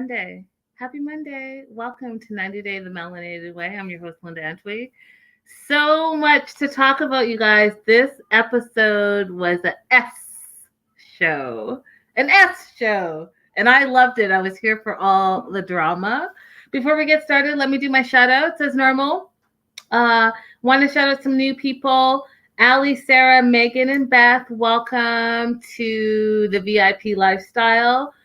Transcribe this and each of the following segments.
Monday. Happy Monday. Welcome to 90 Day the Melanated Way. I'm your host, Linda Antwi. So much to talk about, you guys. This episode was a S show. An S show. And I loved it. I was here for all the drama. Before we get started, let me do my shout outs as normal. Want to shout out some new people. Allie, Sarah, Megan, and Beth, welcome to the VIP Lifestyle.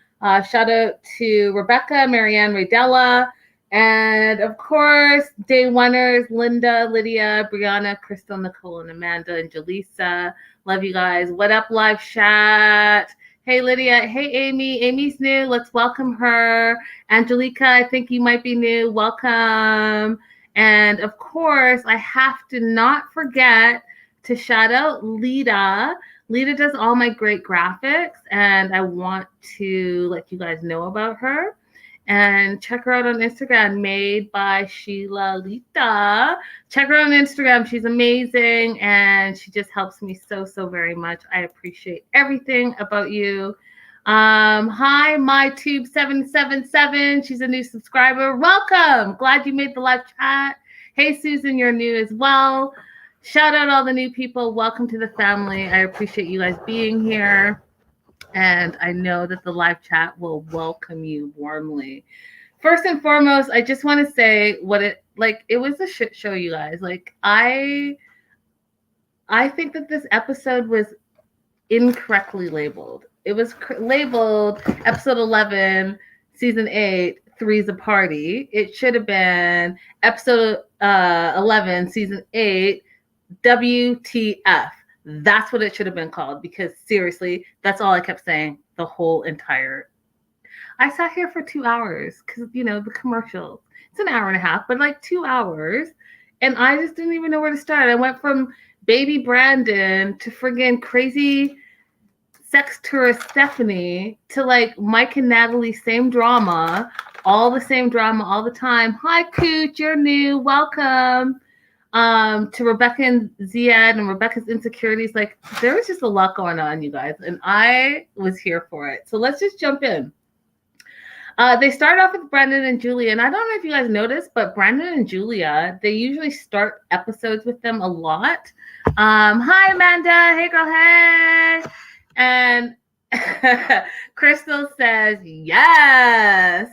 Shout out to Rebecca, Marianne, Raydella, and of course, day oneers, Linda, Lydia, Brianna, Crystal, Nicole, and Amanda, and Jaleesa. Love you guys. What up, live chat? Hey, Lydia. Hey, Amy. Amy's new. Let's welcome her. Angelica, I think you might be new. Welcome. And of course, I have to not forget to shout out Lita. Lita does all my great graphics, and I want to let you guys know about her. And check her out on Instagram, made by Sheila Lita. Check her out on Instagram. She's amazing, and she just helps me so very much. I appreciate everything about you. Hi, MyTube777. She's a new subscriber. Welcome. Glad you made the live chat. Hey, Susan, you're new as well. Shout out all the new people. Welcome to the family. I appreciate you guys being here. And I know that the live chat will welcome you warmly. First and foremost, I just want to say it was a shit show, you guys. I think that this episode was incorrectly labeled. It was labeled episode 11, season 8, Three's a Party. It should have been episode 11, season 8, WTF. That's what it should have been called, because seriously, that's all I kept saying the whole entire. I sat here for 2 hours because, the commercials. It's an hour and a half, but 2 hours. And I just didn't even know where to start. I went from baby Brandon to friggin' crazy sex tourist Stephanie to Mike and Natalie, same drama, all the same drama all the time. Hi, Cooch, you're new. Welcome. To Rebecca and Zied and Rebecca's insecurities. There was just a lot going on, you guys, and I was here for it. So let's just jump in. They start off with Brandon and Julia, and I don't know if you guys noticed, but Brandon and Julia, they usually start episodes with them a lot. Hi, Amanda. Hey, girl. Hey. And Crystal says, yes.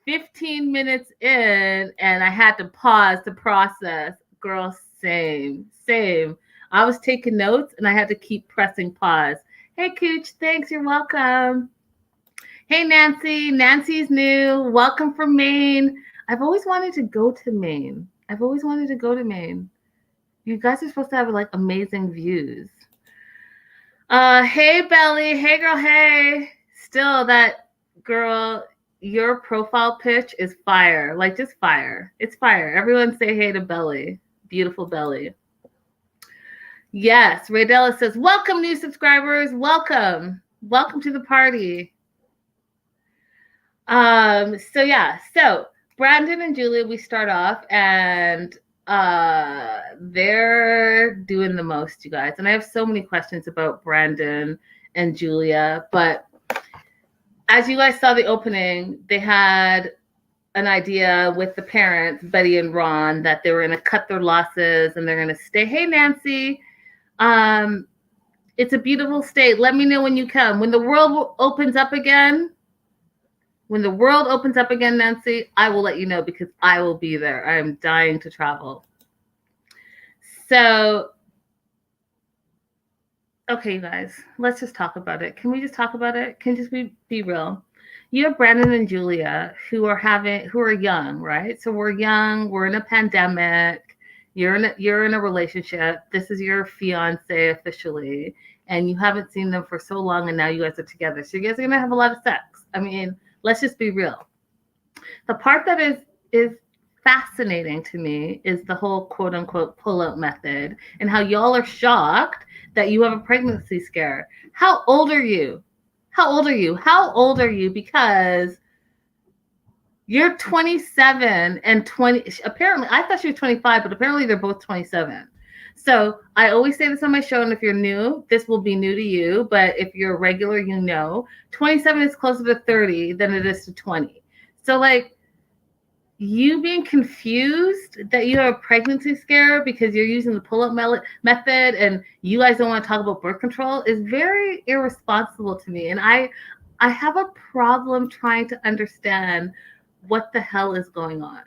15 minutes in, and I had to pause to process. Girl, same. I was taking notes, and I had to keep pressing pause. Hey, Cooch. Thanks. You're welcome. Hey, Nancy. Nancy's new. Welcome from Maine. I've always wanted to go to Maine. You guys are supposed to have, amazing views. Hey, Belly. Hey, girl. Hey. Still, that girl, your profile pitch is fire. Just fire. It's fire. Everyone say hey to Belly. Beautiful Belly. Yes, Raydella says, welcome, new subscribers. Welcome to the party. So Brandon and Julia, we start off, and they're doing the most, you guys. And I have so many questions about Brandon and Julia, but as you guys saw the opening, they had an idea with the parents, Betty and Ron, that they were going to cut their losses and they're going to stay. Hey, Nancy. It's a beautiful state. Let me know when you come. When the world opens up again, Nancy, I will let you know, because I will be there. I am dying to travel. So, okay, you guys, let's just talk about it. Can we just talk about it? Can just be real? You have Brandon and Julia who are young, right? So we're young. We're in a pandemic. You're in a relationship. This is your fiance officially, and you haven't seen them for so long, and now you guys are together. So you guys are gonna have a lot of sex. I mean, let's just be real. The part that is fascinating to me is the whole quote unquote pull-out method, and how y'all are shocked that you have a pregnancy scare. How old are you? Because you're 27 and 20. Apparently, I thought she was 25, but apparently they're both 27. So I always say this on my show, and if you're new, this will be new to you. But if you're a regular, 27 is closer to 30 than it is to 20. So like you being confused that you have a pregnancy scare because you're using the pull-up method and you guys don't want to talk about birth control is very irresponsible to me. And I have a problem trying to understand what the hell is going on.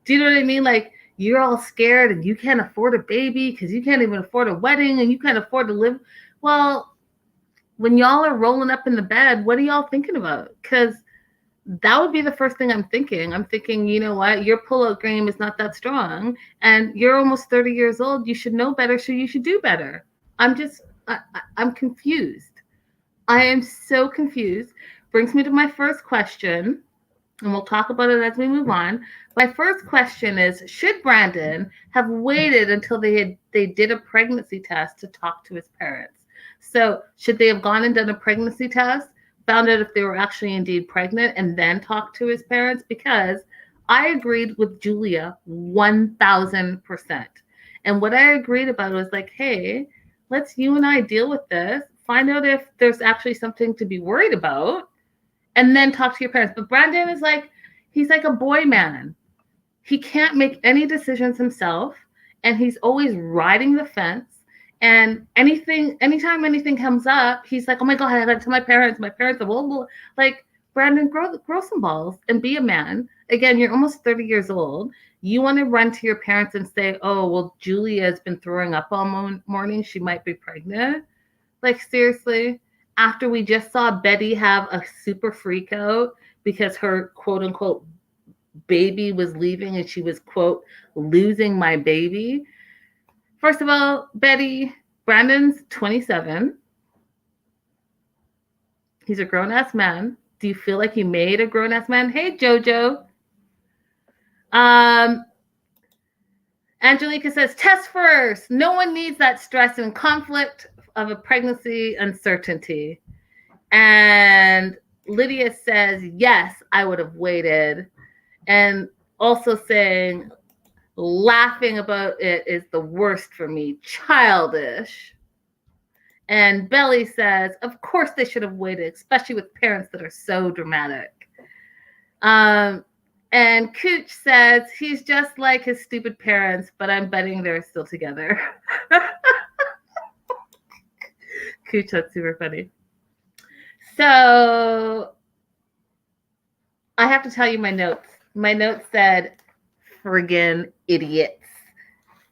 Do you know what I mean? Like you're all scared and you can't afford a baby because you can't even afford a wedding and you can't afford to live. Well, when y'all are rolling up in the bed, what are y'all thinking about? Because that would be the first thing I'm thinking. I'm thinking, you know what? Your pull-out game is not that strong, and you're almost 30 years old. You should know better, so you should do better. I'm confused. I am so confused. Brings me to my first question, and we'll talk about it as we move on. My first question is, should Brandon have waited until they did a pregnancy test to talk to his parents? So should they have gone and done a pregnancy test, found out if they were actually indeed pregnant, and then talked to his parents? Because I agreed with Julia 1000%. And what I agreed about was like, hey, let's you and I deal with this, find out if there's actually something to be worried about, and then talk to your parents. But Brandon is like, he's like a boy man. He can't make any decisions himself, and he's always riding the fence. And anytime anything comes up, he's like, oh my God, I gotta tell my parents. My parents are blah, blah. Like, Brandon, grow some balls and be a man. Again, you're almost 30 years old. You want to run to your parents and say, oh, well, Julia has been throwing up all morning. She might be pregnant. Like, seriously? After we just saw Betty have a super freak out because her quote unquote baby was leaving and she was quote losing my baby. First of all, Betty, Brandon's 27. He's a grown-ass man. Do you feel like you made a grown-ass man? Hey, Jojo. Angelica says, test first. No one needs that stress and conflict of a pregnancy uncertainty. And Lydia says, yes, I would have waited. And also saying, laughing about it is the worst for me. Childish. And Belly says, of course they should have waited, especially with parents that are so dramatic. And Cooch says, he's just like his stupid parents, but I'm betting they're still together. Cooch, that's super funny. So I have to tell you my notes. My notes said, friggin' idiots.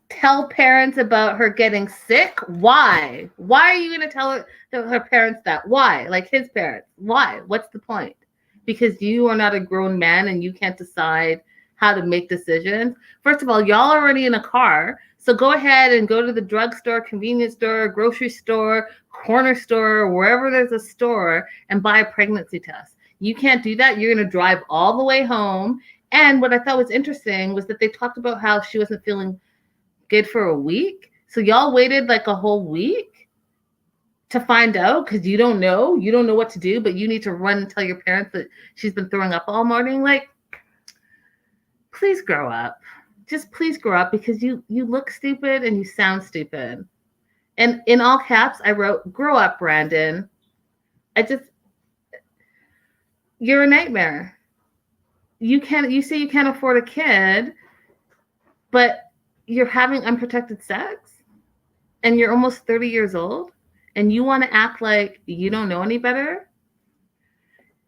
Tell parents about her getting sick? Why? Why are you going to tell her parents that? Why? Like his parents. Why? What's the point? Because you are not a grown man and you can't decide how to make decisions. First of all, y'all are already in a car. So go ahead and go to the drugstore, convenience store, grocery store, corner store, wherever there's a store and buy a pregnancy test. You can't do that. You're going to drive all the way home. And what I thought was interesting was that they talked about how she wasn't feeling good for a week. So y'all waited like a whole week to find out because you don't know what to do, but you need to run and tell your parents that she's been throwing up all morning. Like, please grow up. Just please grow up because you look stupid and you sound stupid. And in all caps, I wrote, grow up, Brandon. You're a nightmare. You say you can't afford a kid, but you're having unprotected sex and you're almost 30 years old and you want to act like you don't know any better?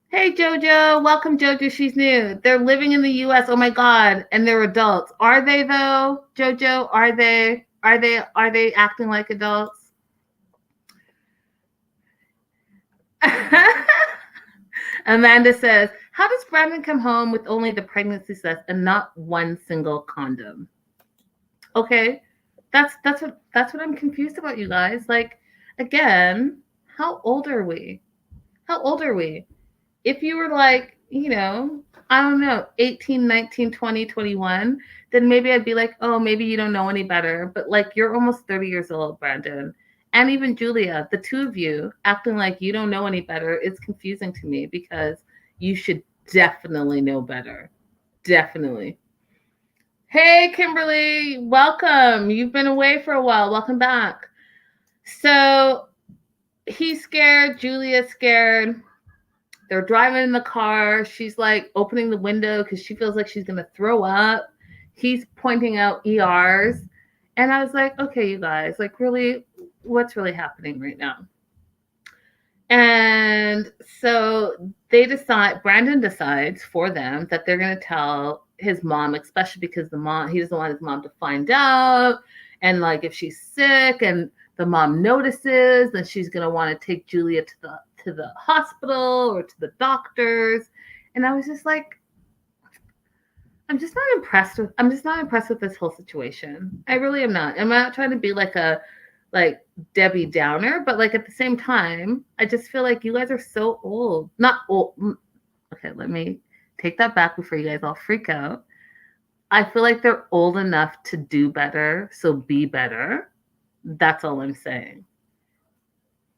Hey, Jojo. Welcome, Jojo. She's new. They're living in the U.S. Oh, my God. And they're adults. Are they, though, Jojo? Are they acting like adults? Amanda says, how does Brandon come home with only the pregnancy test and not one single condom? Okay, that's what I'm confused about, you guys. Like, again, how old are we? How old are we? If you were like, I don't know, 18, 19, 20, 21, then maybe I'd be like, oh, maybe you don't know any better. But like, you're almost 30 years old, Brandon. And even Julia, the two of you acting like you don't know any better is confusing to me because you should definitely know better. Definitely. Hey, Kimberly, welcome. You've been away for a while. Welcome back. So he's scared. Julia's scared. They're driving in the car. She's like opening the window because she feels like she's going to throw up. He's pointing out ERs. And I was like, okay, you guys, like, really, what's really happening right now? And so Brandon decides for them that they're going to tell his mom, especially because he doesn't want his mom to find out. And like, if she's sick and the mom notices, then she's going to want to take Julia to the hospital or to the doctors. And I was just like, I'm just not impressed with this whole situation. I really am not. I'm not trying to be like Debbie Downer, but like at the same time, I just feel like you guys are so old. Not old. Okay, let me take that back before you guys all freak out. I feel like they're old enough to do better, so be better. That's all I'm saying.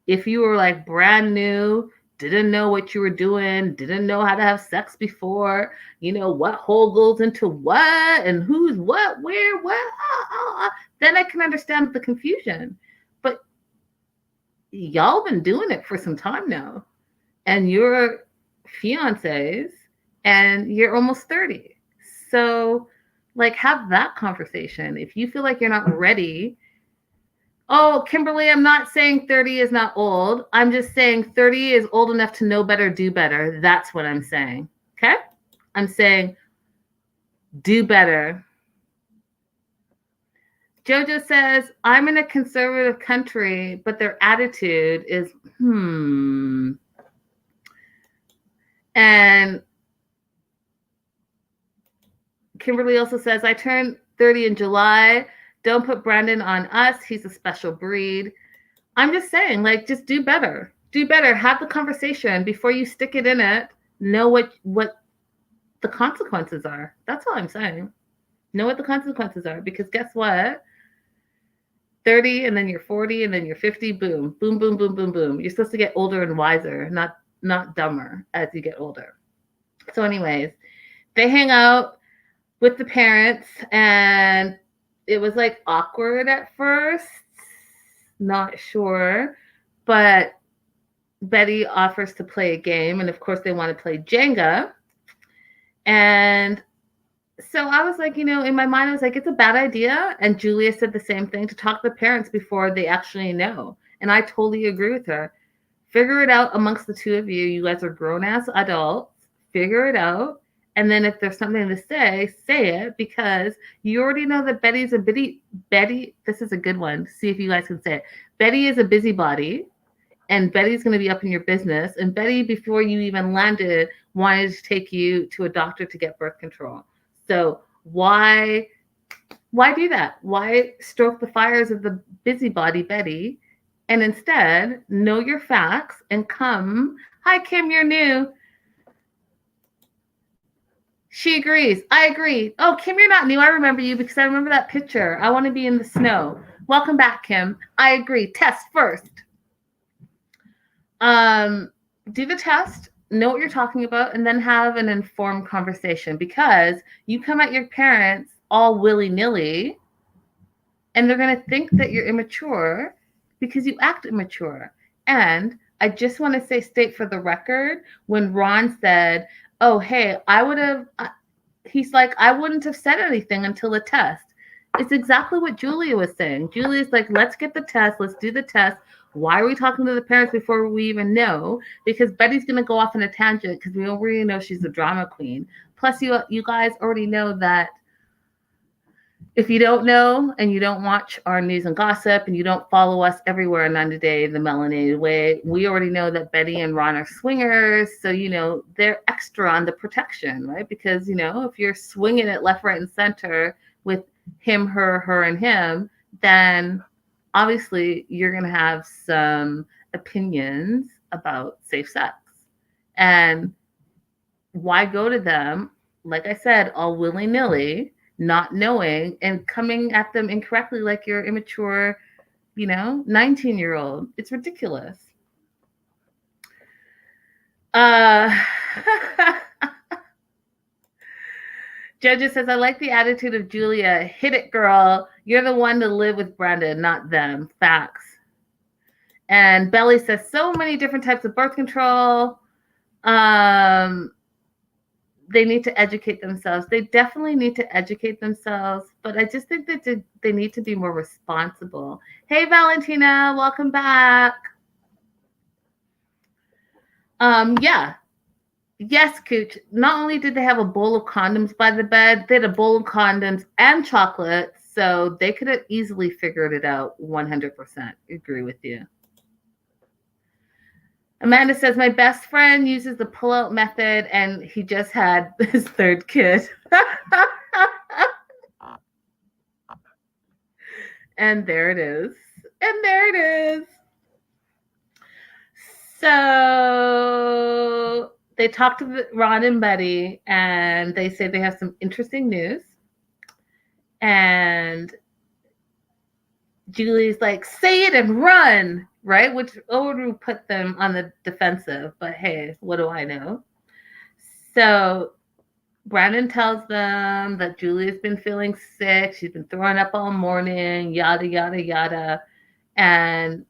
If you were like brand new, didn't know what you were doing, didn't know how to have sex before, what hole goes into what and who's what, where, what, then I can understand the confusion. But y'all been doing it for some time now, and you're fiancés, and you're almost 30. So, like, have that conversation. If you feel like you're not ready. Oh, Kimberly, I'm not saying 30 is not old. I'm just saying 30 is old enough to know better, do better. That's what I'm saying. Okay? I'm saying do better. Jojo says, I'm in a conservative country, but their attitude is, And Kimberly also says, I turned 30 in July. Don't put Brandon on us. He's a special breed. I'm just saying, like, just do better. Do better. Have the conversation before you stick it in it. Know what the consequences are. That's all I'm saying. Know what the consequences are, because guess what? 30 and then you're 40 and then you're 50. Boom, boom, boom, boom, boom, boom. You're supposed to get older and wiser, not dumber as you get older. So anyways, they hang out with the parents, and it was like awkward at first. Not sure, but Betty offers to play a game, and of course they want to play Jenga. And so I was like, in my mind, I was like, it's a bad idea. And Julia said the same thing, to talk to the parents before they actually know. And I totally agree with her. Figure it out amongst the two of you. You guys are grown-ass adults. Figure it out. And then if there's something to say it, because you already know that Betty, this is a good one. See if you guys can say it. Betty is a busybody, and Betty's going to be up in your business. And Betty, before you even landed, wanted to take you to a doctor to get birth control. So why do that? Why stroke the fires of the busybody Betty, and instead know your facts and come? Hi, Kim, you're new. She agrees. I agree. Oh, Kim, you're not new. I remember you because I remember that picture. I want to be in the snow. Welcome back, Kim. I agree. Test first. Do the test. Know what you're talking about, and then have an informed conversation, because you come at your parents all willy-nilly and they're going to think that you're immature because you act immature. And I just want to state for the record, when Ron said, oh, hey, he's like, I wouldn't have said anything until the test. It's exactly what Julia was saying. Julia's like, let's get the test. Let's do the test. Why are we talking to the parents before we even know? Because Betty's going to go off on a tangent, because we already know she's a drama queen. Plus, you guys already know that if you don't know and you don't watch our news and gossip and you don't follow us everywhere on 90 Day the Melanated Way, we already know that Betty and Ron are swingers. So, they're extra on the protection, right? Because, if you're swinging it left, right, and center with him, her, and him, then obviously you're going to have some opinions about safe sex. And why go to them, like I said, all willy-nilly, not knowing, and coming at them incorrectly like you're immature, 19-year-old. It's ridiculous. Judges says, I like the attitude of Julia. Hit it, girl. You're the one to live with Brandon, not them. Facts. And Belly says, so many different types of birth control. They need to educate themselves. They definitely need to educate themselves, but I just think that they need to be more responsible. Hey, Valentina, welcome back. Yeah. Yes, Cooch. Not only did they have a bowl of condoms by the bed, they had a bowl of condoms and chocolate, so they could have easily figured it out 100%. Agree with you. Amanda says, my best friend uses the pull-out method, and he just had his third kid. And there it is. And there it is. So they talked to Ron and Betty, and they say they have some interesting news. And Julie's like, say it and run, right? Which would put them on the defensive, but hey, what do I know? So Brandon tells them that Julie has been feeling sick. She's been throwing up all morning, yada, yada, yada. And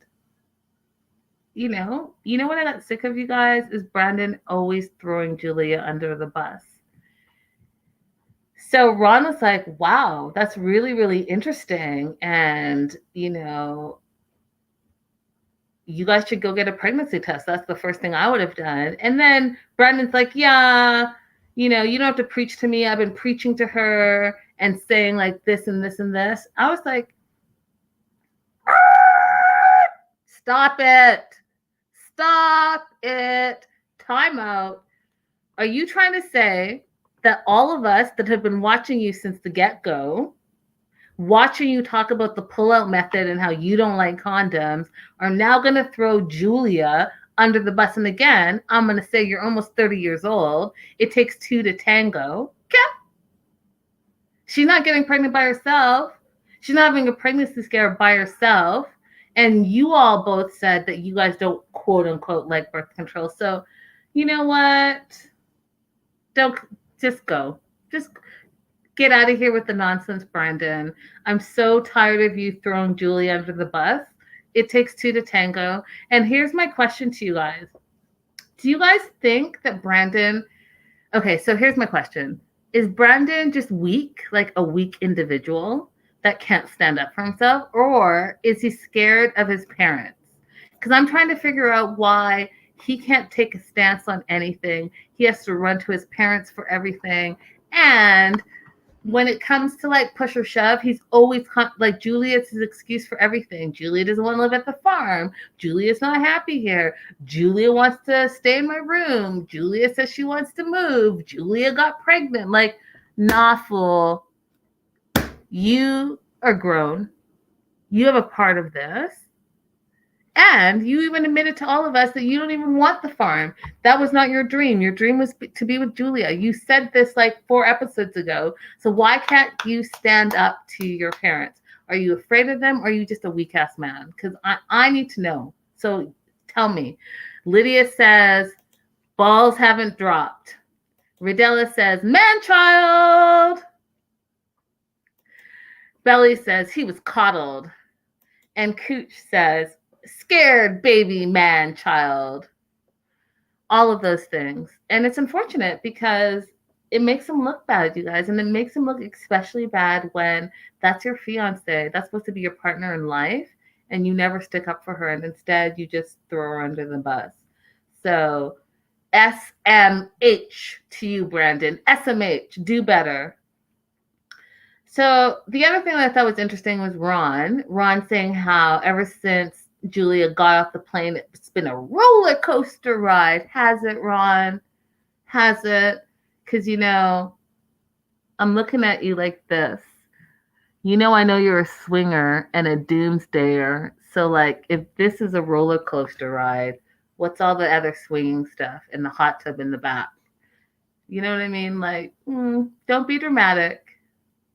you know what I got sick of, you guys, is Brandon always throwing Julia under the bus. So Ron was like, wow, that's really, really interesting. And, you guys should go get a pregnancy test. That's the first thing I would have done. And then Brandon's like, yeah, you don't have to preach to me. I've been preaching to her and saying like this and this and this. I was like, stop it. Stop it. Time out. Are you trying to say that all of us that have been watching you since the get-go, watching you talk about the pull-out method and how you don't like condoms, are now going to throw Julia under the bus? And again, I'm going to say you're almost 30 years old. It takes two to tango. Okay. She's not getting pregnant by herself. She's not having a pregnancy scare by herself. And you all both said that you guys don't quote unquote like birth control. So you know what? Don't just go. Just get out of here with the nonsense, Brandon. I'm so tired of you throwing Julie under the bus. It takes two to tango. And here's my question to you guys. Do you guys think that Brandon... Okay, so here's my question. Is Brandon just weak, like a weak individual that can't stand up for himself? Or is he scared of his parents? Because I'm trying to figure out why he can't take a stance on anything. He has to run to his parents for everything. And when it comes to like push or shove, he's always like, Julia's his excuse for everything. Julia doesn't want to live at the farm. Julia's not happy here. Julia wants to stay in my room. Julia says she wants to move. Julia got pregnant. Like, nah, fool. You are grown. You have a part of this. And you even admitted to all of us that you don't even want the farm. That was not your dream. Your dream was to be with Julia. You said this like 4 episodes ago. So why can't you stand up to your parents? Are you afraid of them, or are you just a weak ass man? Because I need to know. So tell me. Lydia says, balls haven't dropped. Ridella says, man child. Belly says, he was coddled. And Cooch says, scared baby man child. All of those things. And it's unfortunate because it makes him look bad, you guys. And it makes him look especially bad when that's your fiance. That's supposed to be your partner in life. And you never stick up for her. And instead, you just throw her under the bus. So SMH to you, Brandon. SMH. Do better. So the other thing that I thought was interesting was Ron saying how ever since Julia got off the plane, it's been a roller coaster ride. Has it, Ron? Has it? Because, I'm looking at you like this. I know you're a swinger and a doomsdayer. So, like, if this is a roller coaster ride, what's all the other swinging stuff and the hot tub in the back? You know what I mean? Like, don't be dramatic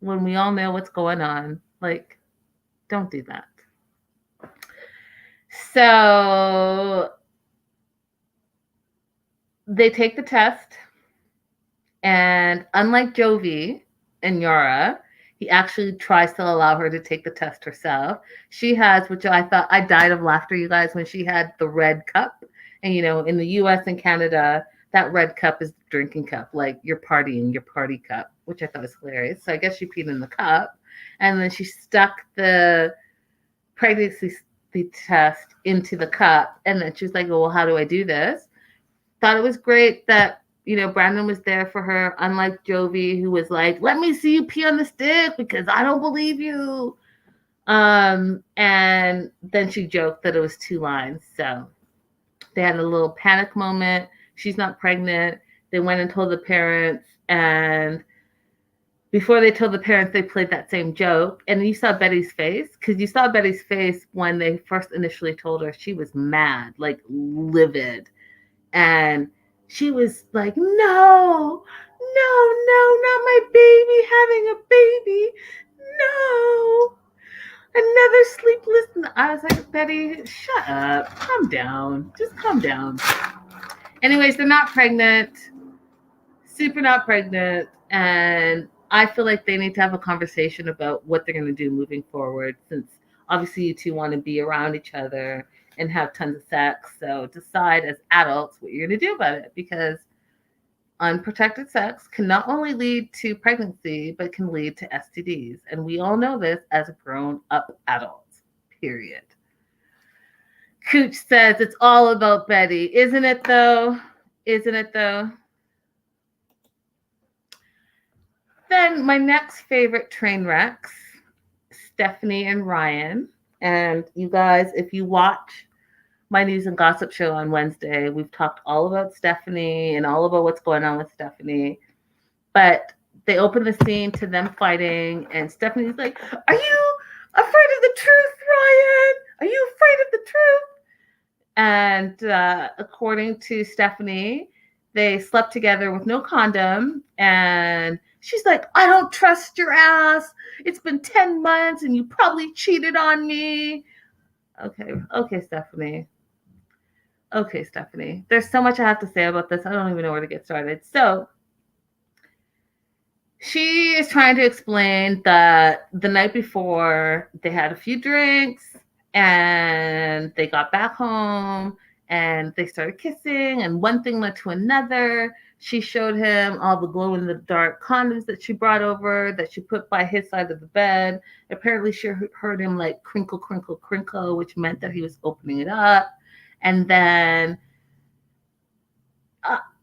when we all know what's going on. Like, don't do that. So they take the test, and unlike Jovi and Yara, he actually tries to allow her to take the test herself. She has, which I thought, I died of laughter, you guys, when she had the red cup. And, in the US and Canada, that red cup is the drinking cup, like you're partying, your party cup, which I thought was hilarious. So I guess she peed in the cup, and then she stuck the pregnancy test into the cup, and then she was like, well, how do I do this? Thought it was great that, Brandon was there for her, unlike Jovi, who was like, let me see you pee on the stick because I don't believe you. And then she joked that it was 2 lines. So they had a little panic moment. She's not pregnant. They went and told the parents, and before they told the parents, they played that same joke. And you saw Betty's face, because you saw Betty's face when they first initially told her. She was mad, like livid. And she was like, no, not my baby having a baby. No. Another sleepless night. I was like, Betty, shut up. Calm down. Just calm down. Anyways, they're not pregnant. Super not pregnant. And I feel like they need to have a conversation about what they're going to do moving forward, since obviously you two want to be around each other and have tons of sex. So decide as adults what you're going to do about it, because unprotected sex can not only lead to pregnancy, but can lead to STDs. And we all know this as grown-up adults, period. Cooch says it's all about Betty. Isn't it though? Isn't it though? Then my next favorite train wrecks, Stephanie and Ryan. And you guys, if you watch my news and gossip show on Wednesday, we've talked all about Stephanie and all about what's going on with Stephanie. But they open the scene to them fighting, and Stephanie's like, are you afraid of the truth, Ryan? Are you afraid of the truth? And according to Stephanie, they slept together with no condom, and she's like, I don't trust your ass. It's been 10 months and you probably cheated on me. Okay, Stephanie. Okay, Stephanie. There's so much I have to say about this. I don't even know where to get started. So she is trying to explain that the night before they had a few drinks and they got back home and they started kissing, and one thing led to another. She showed him all the glow-in-the-dark condoms that she brought over, that she put by his side of the bed. Apparently, she heard him like crinkle, crinkle, crinkle, which meant that he was opening it up. And then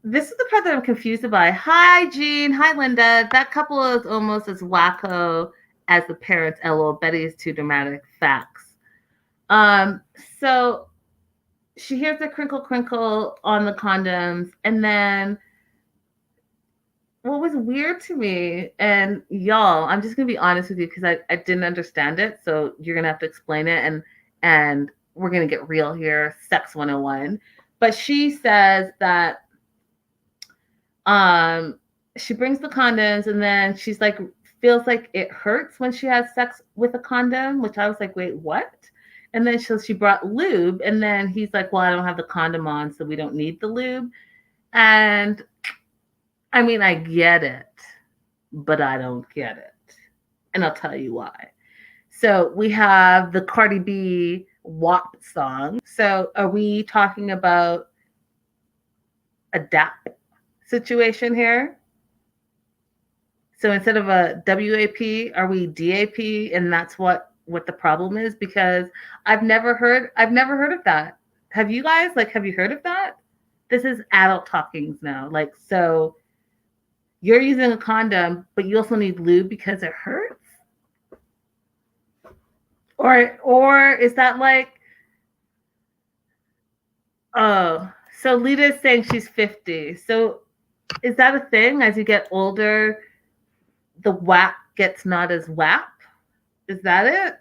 this is the part that I'm confused by. Hi, Jean. Hi, Linda. That couple is almost as wacko as the parents. LOL. Betty is too dramatic. Facts. So she hears the crinkle, crinkle on the condoms, and then what was weird to me, and y'all, I'm just gonna be honest with you because I didn't understand it, so you're gonna have to explain it, and we're gonna get real here, sex 101. But she says that she brings the condoms, and then she's like, feels like it hurts when she has sex with a condom, which I was like, wait, what? And then she brought lube, and then he's like, well, I don't have the condom on, so we don't need the lube. And I mean, I get it, but I don't get it. And I'll tell you why. So we have the Cardi B WAP song. So are we talking about a DAP situation here? So instead of a WAP, are we DAP? And that's what the problem is? Because I've never heard of that. Have you guys? Like, have you heard of that? This is adult talkings now. Like, so you're using a condom, but you also need lube because it hurts? Or is that like, oh, so Lita is saying she's 50. So is that a thing? As you get older, the WAP gets not as WAP? Is that it?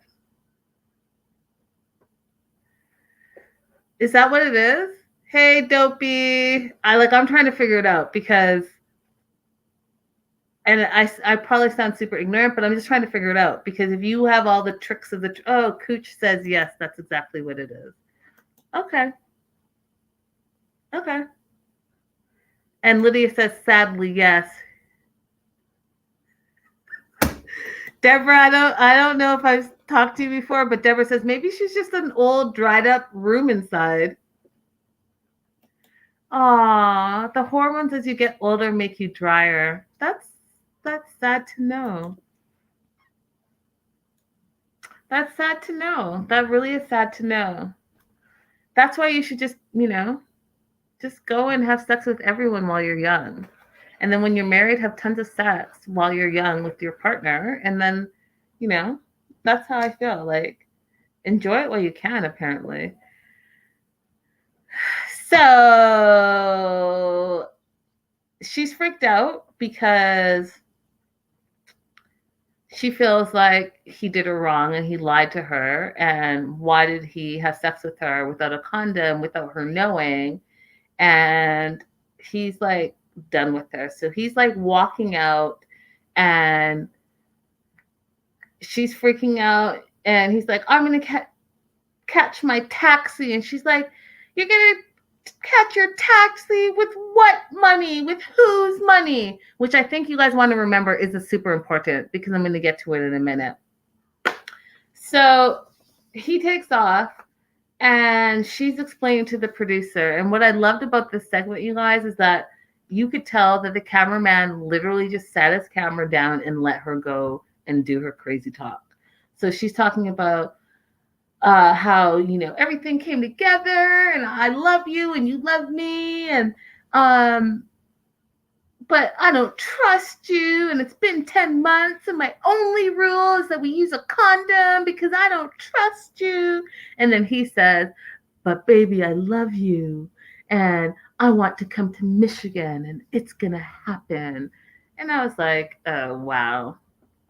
Is that what it is? Hey, Dopey. I'm trying to figure it out because, and I probably sound super ignorant, but I'm just trying to figure it out, because if you have all the tricks of the, oh, Cooch says yes, that's exactly what it is. Okay. And Lydia says, sadly, yes. Deborah, I don't know if I've talked to you before, but Deborah says maybe she's just an old dried up room inside. Aw, the hormones as you get older make you drier. That's sad to know. That's sad to know. That really is sad to know. That's why you should just, just go and have sex with everyone while you're young. And then when you're married, have tons of sex while you're young with your partner. And then, you know, that's how I feel. Like, enjoy it while you can, apparently. So she's freaked out because she feels like he did her wrong and he lied to her. And why did he have sex with her without a condom, without her knowing? And he's like done with her. So he's like walking out and she's freaking out. And he's like, I'm going to catch my taxi. And she's like, you're going to catch your taxi with what money? With whose money? Which I think you guys want to remember is super important because I'm going to get to it in a minute. So he takes off and she's explaining to the producer. And what I loved about this segment, you guys, is that you could tell that the cameraman literally just sat his camera down and let her go and do her crazy talk. So she's talking about how, everything came together and I love you and you love me. And, but I don't trust you. And it's been 10 months and my only rule is that we use a condom because I don't trust you. And then he says, but baby, I love you. And I want to come to Michigan and it's going to happen. And I was like, oh, wow.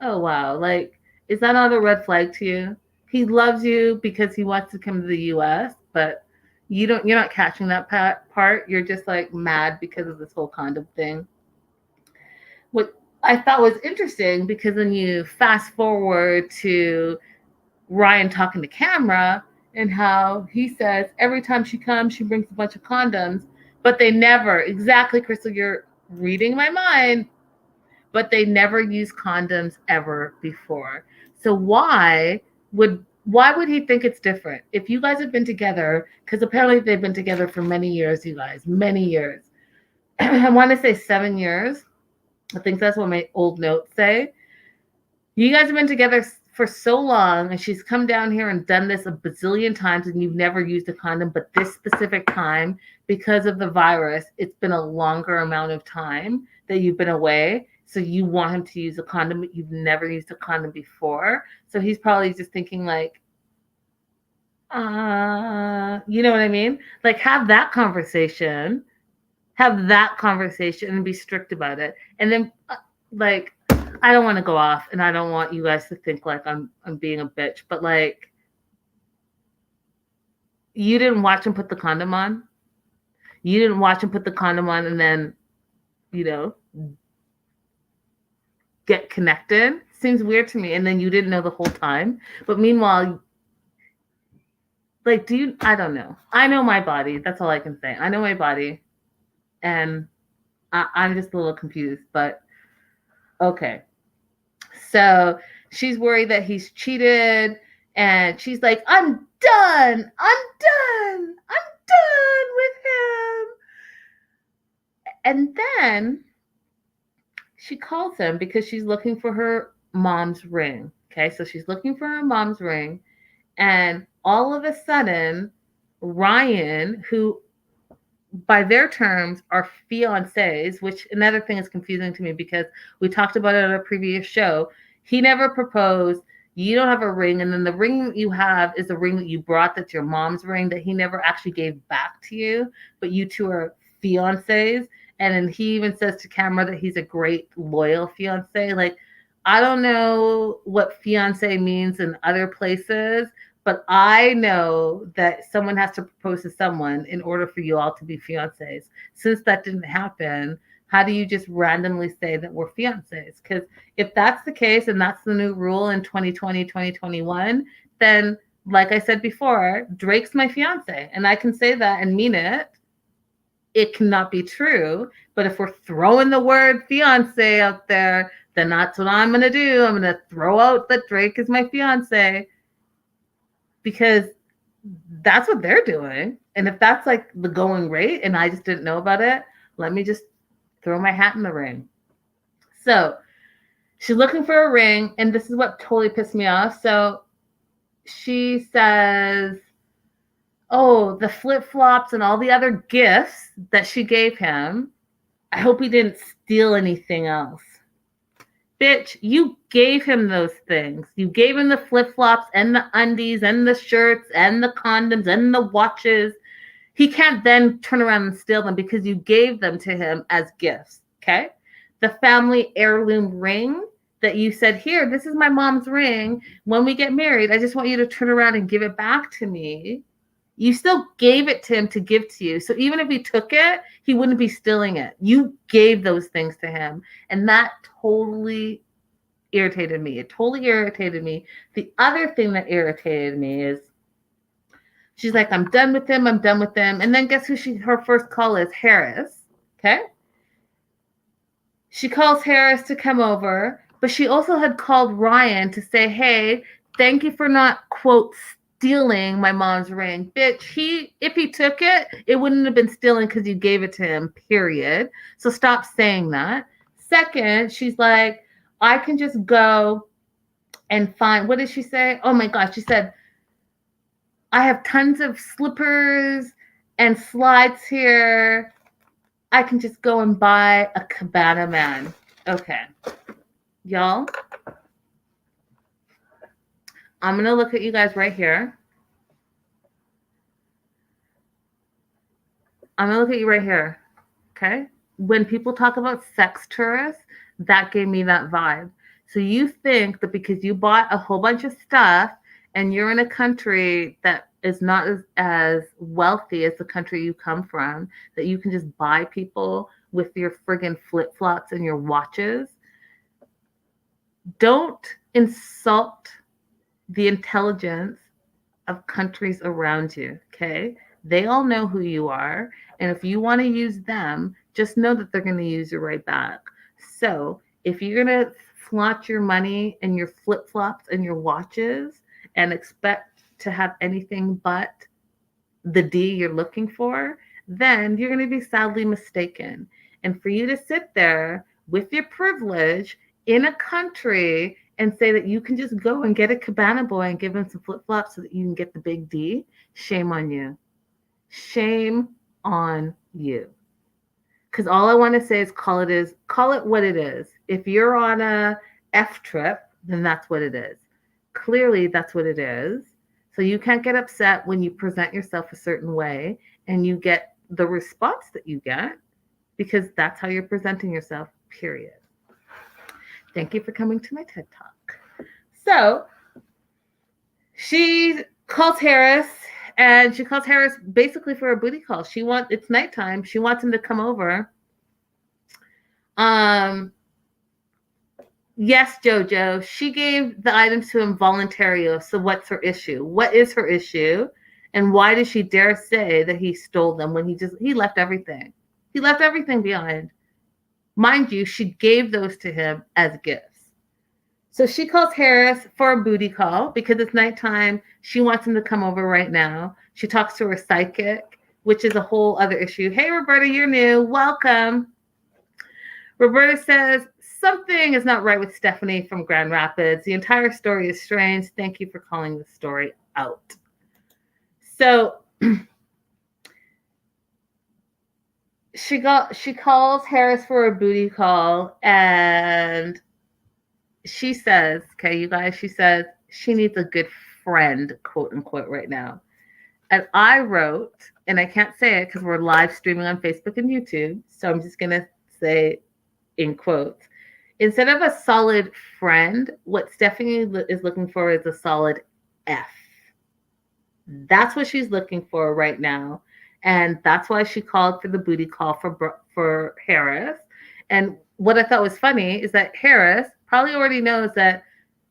Oh, wow. Like, is that not a red flag to you? He loves you because he wants to come to the US, but you're not catching that part. You're just like mad because of this whole condom thing. What I thought was interesting, because then you fast forward to Ryan talking to camera and how he says every time she comes, she brings a bunch of condoms, but they never, exactly, Crystal, you're reading my mind, but they never used condoms ever before. So why would he think it's different? If you guys have been together, because apparently they've been together for many years, you guys, many years. I want to say 7 years. I think that's what my old notes say. You guys have been together for so long, and she's come down here and done this a bazillion times, and you've never used a condom, but this specific time, because of the virus, it's been a longer amount of time that you've been away. So you want him to use a condom, but you've never used a condom before. So he's probably just thinking like, you know what I mean? Like, have that conversation and be strict about it. And then like, I don't want to go off and I don't want you guys to think like I'm being a bitch, but like, you didn't watch him put the condom on. You didn't watch him put the condom on and then, get connected. Seems weird to me. And then you didn't know the whole time. But meanwhile, like, I don't know. I know my body. That's all I can say. I know my body. And I'm just a little confused, but okay. So she's worried that he's cheated. And she's like, I'm done. I'm done with him. And then she calls him because she's looking for her mom's ring. Okay, so she's looking for her mom's ring. And all of a sudden, Ryan, who by their terms are fiancés, which another thing is confusing to me because we talked about it on a previous show. He never proposed. You don't have a ring. And then the ring that you have is a ring that you brought that's your mom's ring that he never actually gave back to you. But you two are fiancés. And then he even says to camera that he's a great, loyal fiancé. Like, I don't know what fiancé means in other places, but I know that someone has to propose to someone in order for you all to be fiancés. Since that didn't happen, how do you just randomly say that we're fiancés? Because if that's the case and that's the new rule in 2020, 2021, then like I said before, Drake's my fiancé. And I can say that and mean it. It cannot be true. But if we're throwing the word fiancé out there, then that's what I'm going to do. I'm going to throw out that Drake is my fiancé. Because that's what they're doing. And if that's like the going rate and I just didn't know about it, let me just throw my hat in the ring. So she's looking for a ring, and this is what totally pissed me off. So she says, oh, the flip flops and all the other gifts that she gave him, I hope he didn't steal anything else. Bitch, you gave him those things. You gave him the flip flops and the undies and the shirts and the condoms and the watches. He can't then turn around and steal them because you gave them to him as gifts. Okay? The family heirloom ring that you said, here, this is my mom's ring. When we get married, I just want you to turn around and give it back to me. You still gave it to him to give to you. So even if he took it, he wouldn't be stealing it. You gave those things to him. And that totally irritated me. It totally irritated me. The other thing that irritated me is she's like, I'm done with him. I'm done with him. And then guess who her first call is? Harris. Okay. She calls Harris to come over, but she also had called Ryan to say, hey, thank you for not, quote, stealing my mom's ring. Bitch, if he took it, it wouldn't have been stealing because you gave it to him, period. So stop saying that. Second, she's like, I can just go and find, what did she say? Oh my gosh, she said, I have tons of slippers and slides here. I can just go and buy a Cabana Man. Okay. Y'all, I'm going to look at you guys right here. I'm going to look at you right here. Okay? When people talk about sex tourists, that gave me that vibe. So you think that because you bought a whole bunch of stuff and you're in a country that is not as wealthy as the country you come from, that you can just buy people with your friggin' flip-flops and your watches. Don't insult the intelligence of countries around you, okay? They all know who you are. And if you want to use them, just know that they're going to use you right back. So if you're going to flaunt your money and your flip-flops and your watches and expect to have anything but the D you're looking for, then you're going to be sadly mistaken. And for you to sit there with your privilege in a country and say that you can just go and get a Cabana Boy and give him some flip-flops so that you can get the big D, shame on you. Shame on you. Because all I want to say is call it what it is. If you're on a F trip, then that's what it is. Clearly, that's what it is. So you can't get upset when you present yourself a certain way and you get the response that you get because that's how you're presenting yourself, period. Thank you for coming to my TED Talk. So she calls Harris, and she calls Harris basically for a booty call. It's nighttime. She wants him to come over. Yes, Jojo. She gave the items to him voluntarily. So what's her issue? What is her issue? And why does she dare say that he stole them when he left everything? He left everything behind. Mind you, she gave those to him as gifts. So she calls Harris for a booty call because it's nighttime. She wants him to come over right now. She talks to her psychic, which is a whole other issue. Hey, Roberta, you're new. Welcome. Roberta says, something is not right with Stephanie from Grand Rapids. The entire story is strange. Thank you for calling the story out. So she calls Harris for a booty call, and she says, okay, you guys, she says she needs a good friend, quote unquote, right now. And I wrote, and I can't say it because we're live streaming on Facebook and YouTube, so I'm just going to say in quotes, instead of a solid friend, what Stephanie is looking for is a solid F. That's what she's looking for right now. And that's why she called for the booty call for Harris. And what I thought was funny is that Harris probably already knows that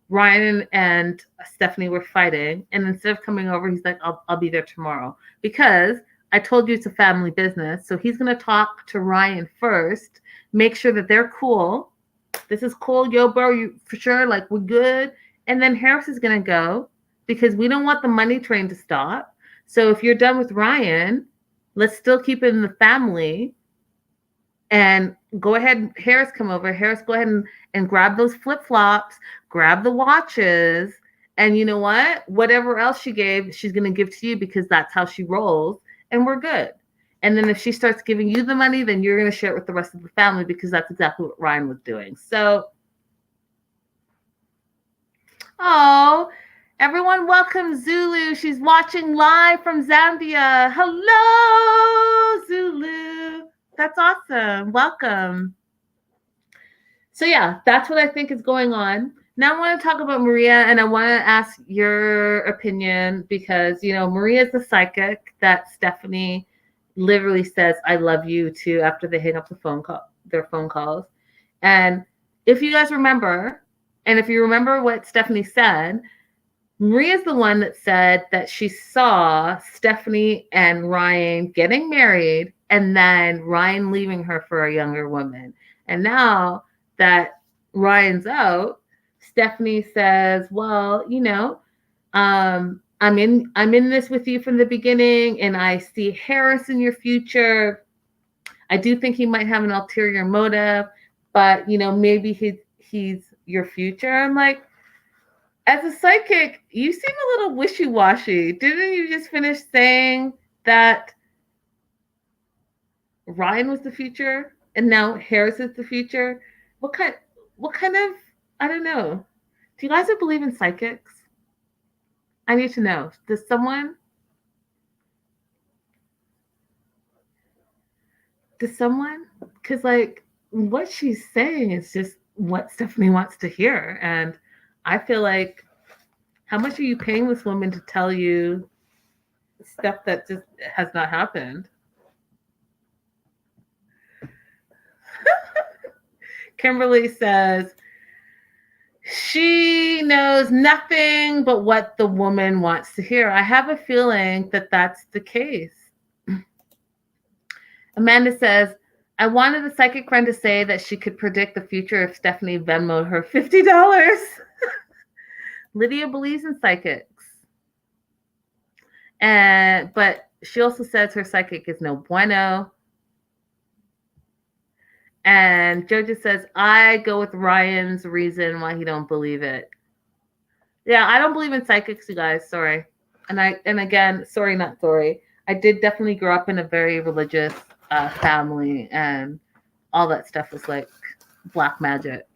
Ryan and Stephanie were fighting. And instead of coming over, he's like, I'll be there tomorrow. Because I told you it's a family business. So he's going to talk to Ryan first, make sure that they're cool. This is cool. Yo, bro, you for sure? Like, we're good. And then Harris is going to go because we don't want the money train to stop. So if you're done with Ryan, let's still keep it in the family. And go ahead, Harris, come over. Harris, go ahead and grab those flip-flops, grab the watches, and you know what? Whatever else she gave, she's going to give to you because that's how she rolls, and we're good. And then if she starts giving you the money, then you're going to share it with the rest of the family because that's exactly what Ryan was doing. So, oh, everyone, welcome Zulu. She's watching live from Zambia. Hello, Zulu. That's awesome. Welcome. So yeah, that's what I think is going on. Now I want to talk about Maria, and I want to ask your opinion because, you know, Maria's the psychic that Stephanie literally says "I love you" to after they hang up their phone calls. And if you guys remember, and if you remember what Stephanie said, Maria's the one that said that she saw Stephanie and Ryan getting married and then Ryan leaving her for a younger woman. And now that Ryan's out, Stephanie says, well, you know, I'm in this with you from the beginning, and I see Harris in your future. I do think he might have an ulterior motive, but you know, maybe he's your future. I'm like, as a psychic, you seem a little wishy-washy. Didn't you just finish saying that Ryan was the future and now Harris is the future? What kind of, I don't know. Do you guys believe in psychics? I need to know. Does someone? Because like what she's saying is just what Stephanie wants to hear. And I feel like, how much are you paying this woman to tell you stuff that just has not happened? Kimberly says she knows nothing but what the woman wants to hear. I have a feeling that that's the case. Amanda says, I wanted a psychic friend to say that she could predict the future if Stephanie Venmoed her $50. Lydia believes in psychics. But she also says her psychic is no bueno. And Jojo says, I go with Ryan's reason why he don't believe it. Yeah, I don't believe in psychics, you guys. Sorry. And again, sorry, not sorry. I did definitely grow up in a very religious family, and all that stuff was like black magic.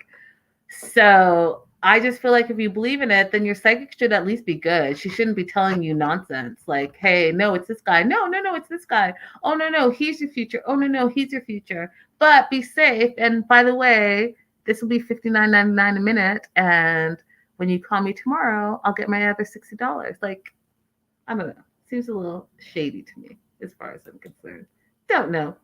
So I just feel like if you believe in it, then your psychic should at least be good. She shouldn't be telling you nonsense like, hey, no, it's this guy. No, it's this guy. Oh, no, he's your future. Oh, no, he's your future. But be safe. And by the way, this will be $59.99 a minute. And when you call me tomorrow, I'll get my other $60. Like, I don't know. Seems a little shady to me as far as I'm concerned. Don't know.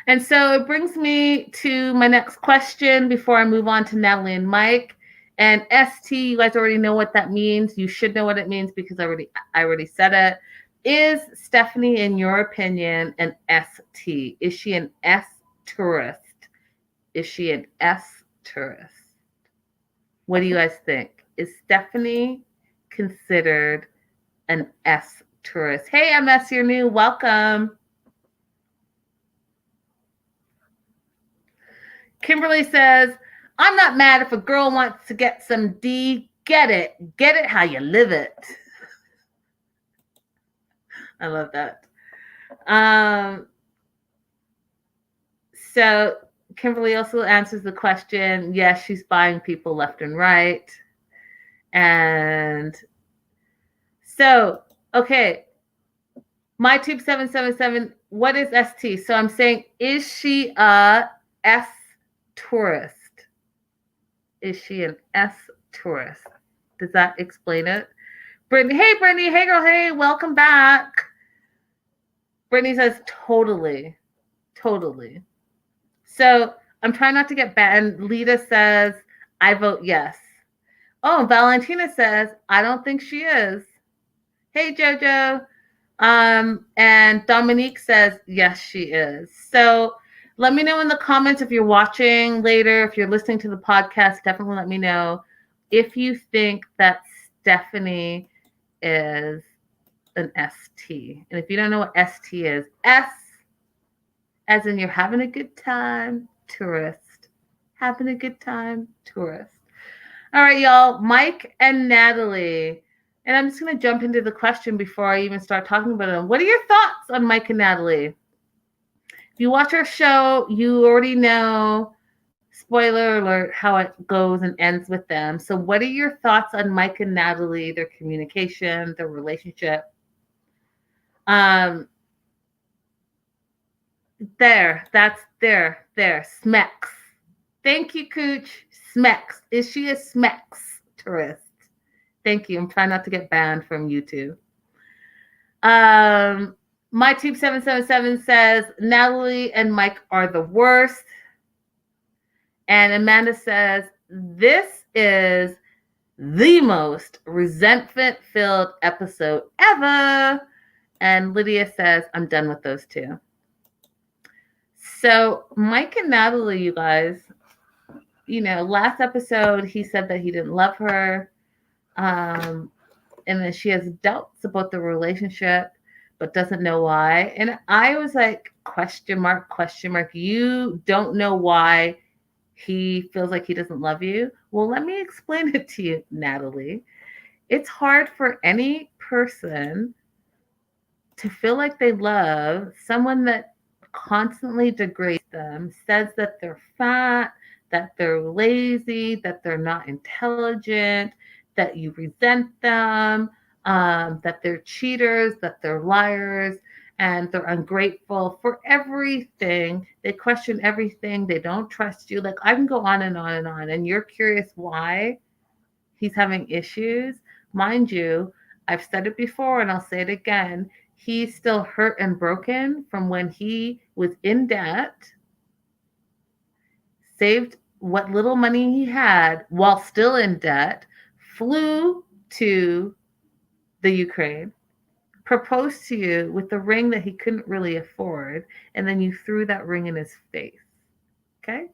And so it brings me to my next question before I move on to Natalie and Mike. And ST, you guys already know what that means. You should know what it means because I already said it. Is Stephanie, in your opinion, an ST? Is she an S tourist? Is she an S tourist? What do you guys think? Is Stephanie considered an S tourist? Hey, MS, you're new. Welcome. Kimberly says, I'm not mad if a girl wants to get some D. Get it. Get it how you live it. I love that. So Kimberly also answers the question. Yes, she's buying people left and right. And so, okay. MyTube777, what is ST? So I'm saying, is she a S tourist? Is she an S tourist? Does that explain it? Brittany, hey Brittany, hey girl, hey, welcome back. Brittany says totally. So I'm trying not to get banned. Lita says, I vote yes. Oh, Valentina says, I don't think she is. Hey Jojo. And Dominique says, yes, she is. So let me know in the comments if you're watching later, if you're listening to the podcast, definitely let me know if you think that Stephanie is an ST. And if you don't know what ST is, S as in you're having a good time, tourist. Having a good time, tourist. All right, y'all. Mike and Natalie. And I'm just going to jump into the question before I even start talking about them. What are your thoughts on Mike and Natalie? If you watch our show, you already know, spoiler alert, how it goes and ends with them. So what are your thoughts on Mike and Natalie, their communication, their relationship? There. Smex. Thank you, Cooch. Smex. Is she a Smex tourist? Thank you. I'm trying not to get banned from YouTube. My Team 777 says Natalie and Mike are the worst. And Amanda says this is the most resentment-filled episode ever. And Lydia says, I'm done with those two. So Mike and Natalie, you guys, last episode, he said that he didn't love her. And then she has doubts about the relationship, but doesn't know why. And I was like, question mark. You don't know why he feels like he doesn't love you? Well, let me explain it to you, Natalie. It's hard for any person to feel like they love someone that constantly degrades them, says that they're fat, that they're lazy, that they're not intelligent, that you resent them, that they're cheaters, that they're liars, and they're ungrateful for everything. They question everything. They don't trust you. Like, I can go on and on and on. And you're curious why he's having issues. Mind you, I've said it before and I'll say it again. He's still hurt and broken from when he was in debt, saved what little money he had while still in debt, flew to the Ukraine, proposed to you with the ring that he couldn't really afford, and then you threw that ring in his face. Okay?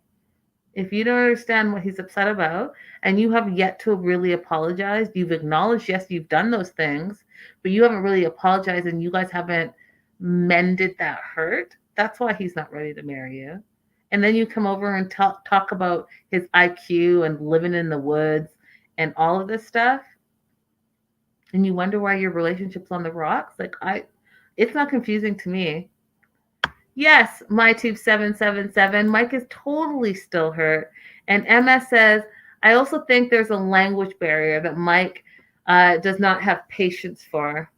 If you don't understand what he's upset about, and you have yet to really apologize, you've acknowledged, yes, you've done those things, but you haven't really apologized and you guys haven't mended that hurt, that's why he's not ready to marry you. And then you come over and talk about his IQ and living in the woods and all of this stuff, and you wonder why your relationship's on the rocks. It's not confusing to me. Yes, my Tube 777. Mike is totally still hurt. And MS says, I also think there's a language barrier that Mike does not have patience for.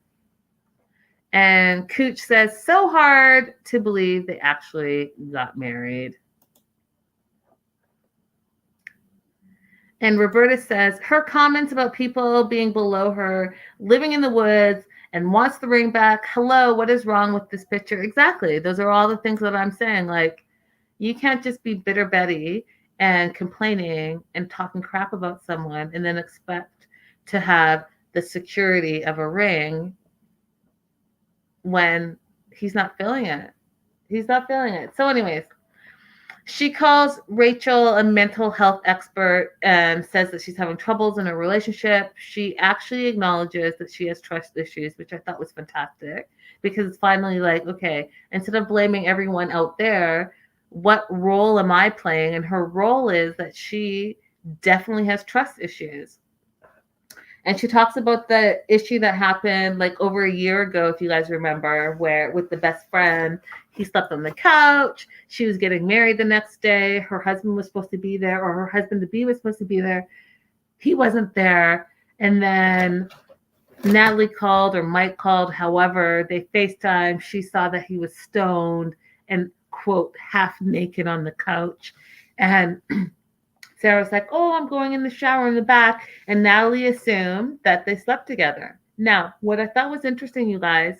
And Cooch says, so hard to believe they actually got married. And Roberta says, her comments about people being below her, living in the woods, and wants the ring back. Hello, what is wrong with this picture? Exactly. Those are all the things that I'm saying. Like, you can't just be bitter Betty and complaining and talking crap about someone and then expect to have the security of a ring when he's not feeling it. He's not feeling it. So anyways, she calls Rachel a mental health expert and says that she's having troubles in her relationship. She actually acknowledges that she has trust issues, which I thought was fantastic, because it's finally like, okay, instead of blaming everyone out there, what role am I playing? And her role is that she definitely has trust issues. And she talks about the issue that happened like over a year ago, if you guys remember, where with the best friend, he slept on the couch. She was getting married the next day. Her husband was supposed to be there, or her husband-to-be was supposed to be there. He wasn't there. And then Natalie called, or Mike called. However, they FaceTime. She saw that he was stoned and, quote, half naked on the couch. And Sarah's like, oh, I'm going in the shower in the back. And Natalie assumed that they slept together. Now, what I thought was interesting, you guys,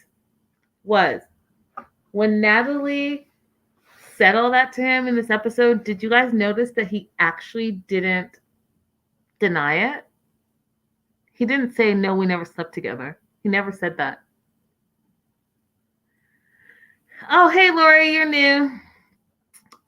was when Natalie said all that to him in this episode, did you guys notice that he actually didn't deny it? He didn't say, no, we never slept together. He never said that. Oh, hey, Lori, you're new.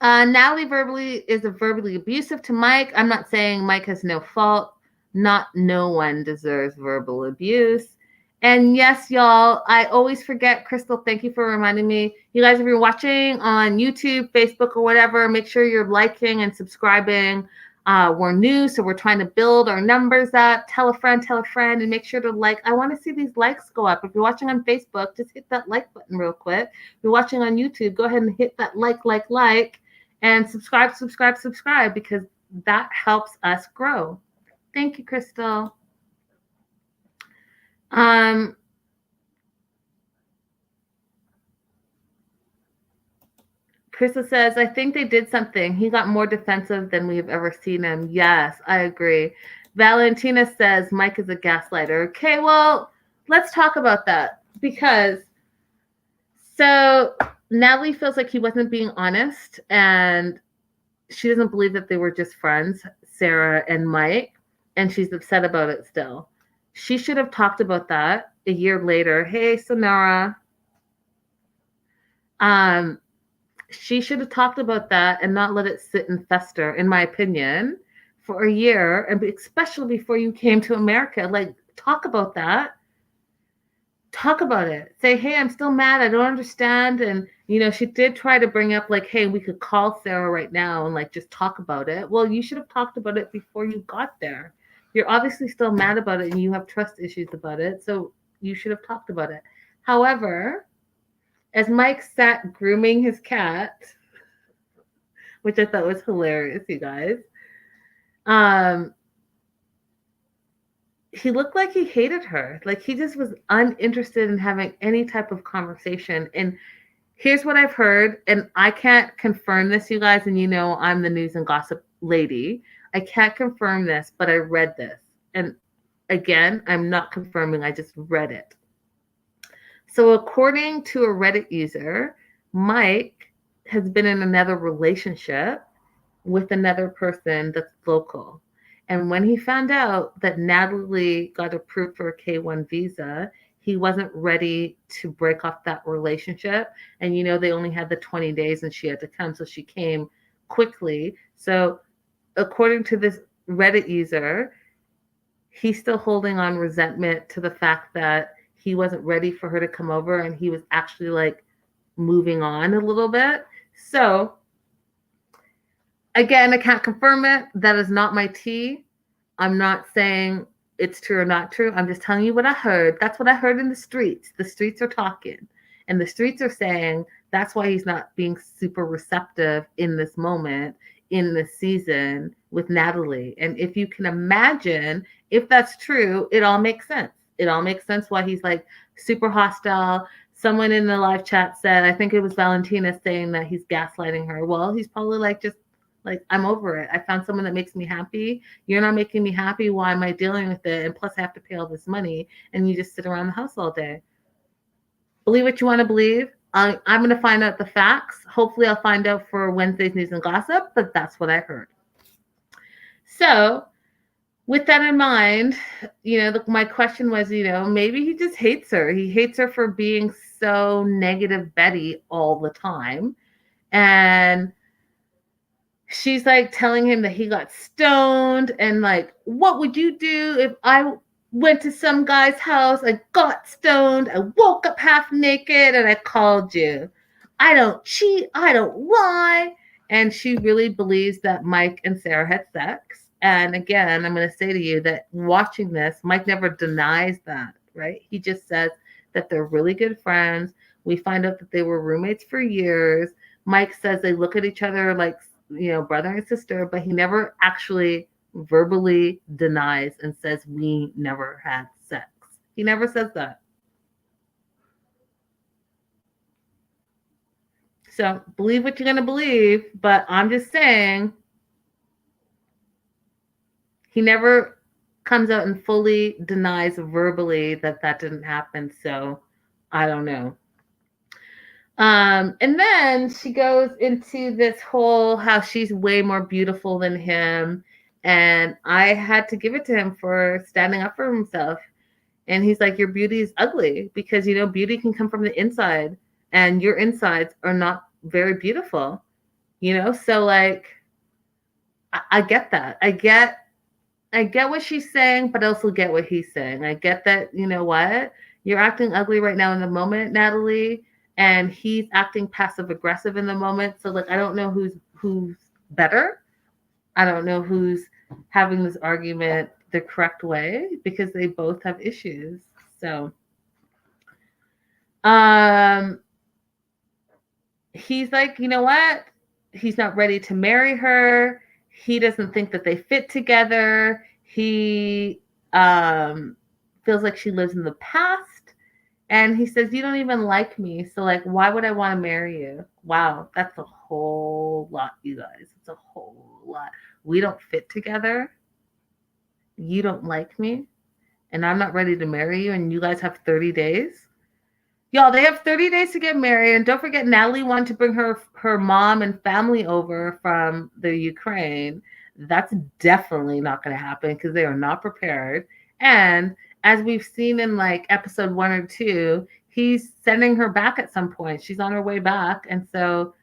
Natalie is verbally abusive to Mike. I'm not saying Mike has no fault. No one deserves verbal abuse. And yes, y'all, I always forget. Crystal, thank you for reminding me. You guys, if you're watching on YouTube, Facebook, or whatever, make sure you're liking and subscribing. We're new, so we're trying to build our numbers up. Tell a friend, and make sure to like. I want to see these likes go up. If you're watching on Facebook, just hit that like button real quick. If you're watching on YouTube, go ahead and hit that like, and subscribe, because that helps us grow. Thank you, Crystal. Um, Crystal says, I think they did something. He got more defensive than we have ever seen him. Yes, I agree. Valentina says, Mike is a gaslighter. Okay, well, let's talk about that. Because, so Natalie feels like he wasn't being honest, and she doesn't believe that they were just friends, Sarah and Mike, and she's upset about it still. She should have talked about that a year later. Hey, Sonara. Um, she should have talked about that and not let it sit and fester, in my opinion, for a year, and especially before you came to America. Like, talk about that. Talk about it. Say, hey, I'm still mad. I don't understand. And, she did try to bring up, like, hey, we could call Sarah right now and, like, just talk about it. Well, you should have talked about it before you got there. You're obviously still mad about it and you have trust issues about it. So you should have talked about it. However, as Mike sat grooming his cat, which I thought was hilarious, you guys, um, he looked like he hated her. Like, he just was uninterested in having any type of conversation. And here's what I've heard, and I can't confirm this, you guys, and I'm the news and gossip lady. I can't confirm this, but I read this. And again, I'm not confirming, I just read it. So according to a Reddit user, Mike has been in another relationship with another person that's local. And when he found out that Natalie got approved for a K1 visa, he wasn't ready to break off that relationship. And they only had the 20 days and she had to come. So she came quickly. So according to this Reddit user, he's still holding on resentment to the fact that he wasn't ready for her to come over, and he was actually like moving on a little bit. So again, I can't confirm it. That is not my tea. I'm not saying it's true or not true. I'm just telling you what I heard. That's what I heard in the streets. The streets are talking. And the streets are saying that's why he's not being super receptive in this moment, in this season with Natalie. And if you can imagine, if that's true, it all makes sense. It all makes sense why he's like super hostile. Someone in the live chat said, I think it was Valentina, saying that he's gaslighting her. Well, he's probably like, just like, I'm over it. I found someone that makes me happy. You're not making me happy. Why am I dealing with it? And plus I have to pay all this money, and you just sit around the house all day. Believe what you want to believe. I'm going to find out the facts. Hopefully I'll find out for Wednesday's News and Gossip, but that's what I heard. So with that in mind, my question was, maybe he just hates her. He hates her for being so negative Betty all the time. And she's like telling him that he got stoned, and like, what would you do if I went to some guy's house, I got stoned, I woke up half naked, and I called you? I don't cheat, I don't lie. And she really believes that Mike and Sarah had sex. And again, I'm going to say to you that watching this, Mike never denies that, right? He just says that they're really good friends. We find out that they were roommates for years. Mike says they look at each other like, brother and sister, but he never actually verbally denies and says we never had sex. He never says that. So believe what you're going to believe, but I'm just saying he never comes out and fully denies verbally that didn't happen. So I don't know. And then she goes into this whole how she's way more beautiful than him. And I had to give it to him for standing up for himself. And he's like, your beauty is ugly, because, beauty can come from the inside, and your insides are not very beautiful, So like, I get that. I get I get what she's saying, but I also get what he's saying. I get that, you know what? You're acting ugly right now in the moment, Natalie, and he's acting passive aggressive in the moment. So like I don't know who's better. I don't know who's having this argument the correct way because they both have issues. So um he's like, you know what? He's not ready to marry her. He doesn't think that they fit together. He feels like she lives in the past. And he says, you don't even like me. So, like, why would I want to marry you? Wow, that's a whole lot, you guys. It's a whole lot. We don't fit together. You don't like me. And I'm not ready to marry you. And you guys have 30 days. Y'all, they have 30 days to get married. And don't forget, Natalie wanted to bring her mom and family over from the Ukraine. That's definitely not going to happen because they are not prepared. And as we've seen in like episode 1 or 2, he's sending her back at some point. She's on her way back. And so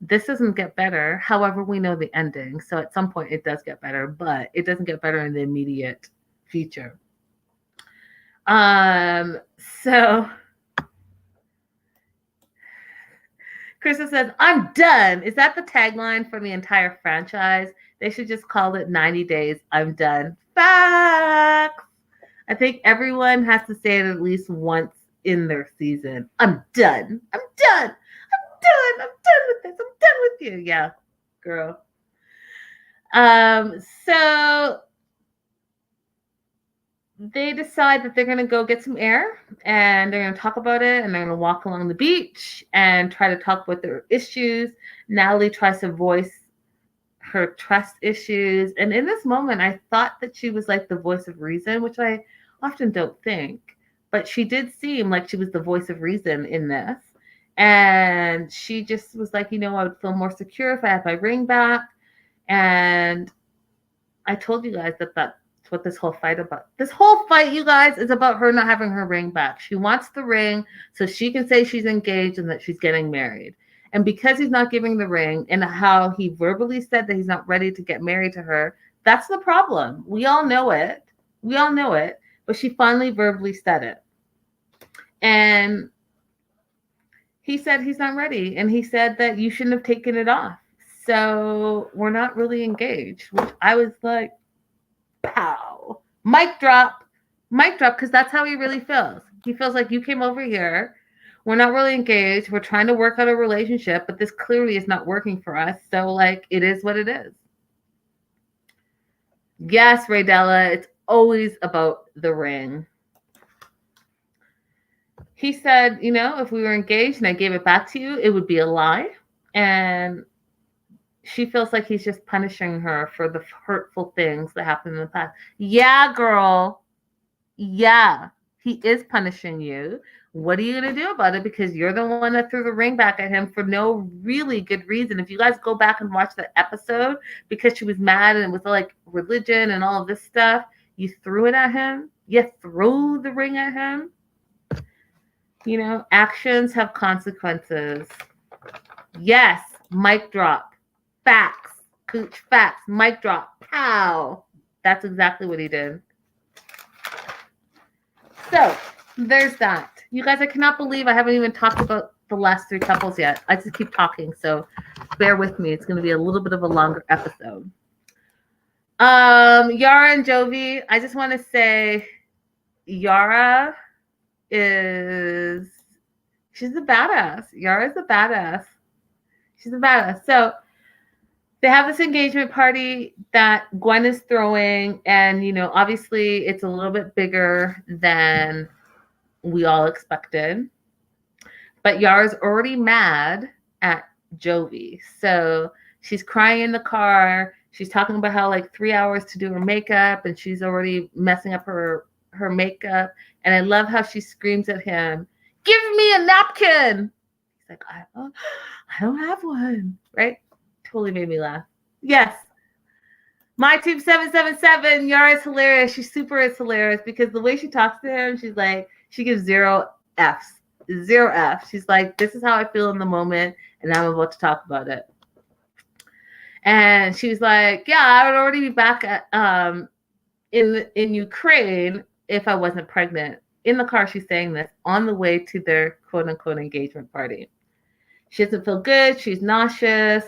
this doesn't get better. However, we know the ending. So at some point it does get better, but it doesn't get better in the immediate future. So Krista says, I'm done. Is that the tagline for the entire franchise? They should just call it 90 Days, I'm Done. Facts. I think everyone has to say it at least once in their season. I'm done. I'm done. I'm done. I'm done with this. I'm done with you. Yeah, girl. So they decide that they're going to go get some air and they're going to talk about it and they're going to walk along the beach and try to talk about their issues. Natalie tries to voice her trust issues. And in this moment, I thought that she was like the voice of reason, which I often don't think. But she did seem like she was the voice of reason in this. And she just was like, you know, I would feel more secure if I had my ring back. And I told you guys that that's what this whole fight about. This whole fight, you guys, is about her not having her ring back. She wants the ring so she can say she's engaged and that she's getting married. And because he's not giving the ring and how he verbally said that he's not ready to get married to her, that's the problem. We all know it. We all know it. But she finally verbally said it. And he said he's not ready. And he said that you shouldn't have taken it off. So we're not really engaged, which I was like, pow. Mic drop. Mic drop, because that's how he really feels. He feels like you came over here. We're not really engaged. We're trying to work out a relationship, but this clearly is not working for us. So, like, it is what it is. Yes, Raydella, it's always about the ring. He said, you know, if we were engaged and I gave it back to you, it would be a lie. And she feels like he's just punishing her for the hurtful things that happened in the past. Yeah, girl. Yeah, he is punishing you. What are you going to do about it? Because you're the one that threw the ring back at him for no really good reason. If you guys go back and watch the episode, because she was mad and it was like religion and all of this stuff, you threw it at him. You threw the ring at him. You know, actions have consequences. Yes, mic drop. Facts. Cooch facts. Mic drop. Pow. That's exactly what he did. So there's that. You guys, I cannot believe I haven't even talked about the last 3 couples yet. I just keep talking, so bear with me. It's going to be a little bit of a longer episode. Yara and Jovi, I just want to say Yara she's a badass. Yara's a badass. She's a badass. So they have this engagement party that Gwen is throwing, and, you know, obviously it's a little bit bigger than we all expected. But Yara's already mad at Jovi. So she's crying in the car. She's talking about how like 3 hours to do her makeup, and she's already messing up her makeup. And I love how she screams at him, "Give me a napkin!" He's like, I don't have one. Right? Totally made me laugh. Yes. My team 777, Yara is hilarious. She super is hilarious because the way she talks to him, she's like, she gives 0 Fs. 0 Fs. She's like, this is how I feel in the moment, and I'm about to talk about it. And she was like, yeah, I would already be back at in Ukraine if I wasn't pregnant. In the car, she's saying this on the way to their quote unquote engagement party. She doesn't feel good. She's nauseous.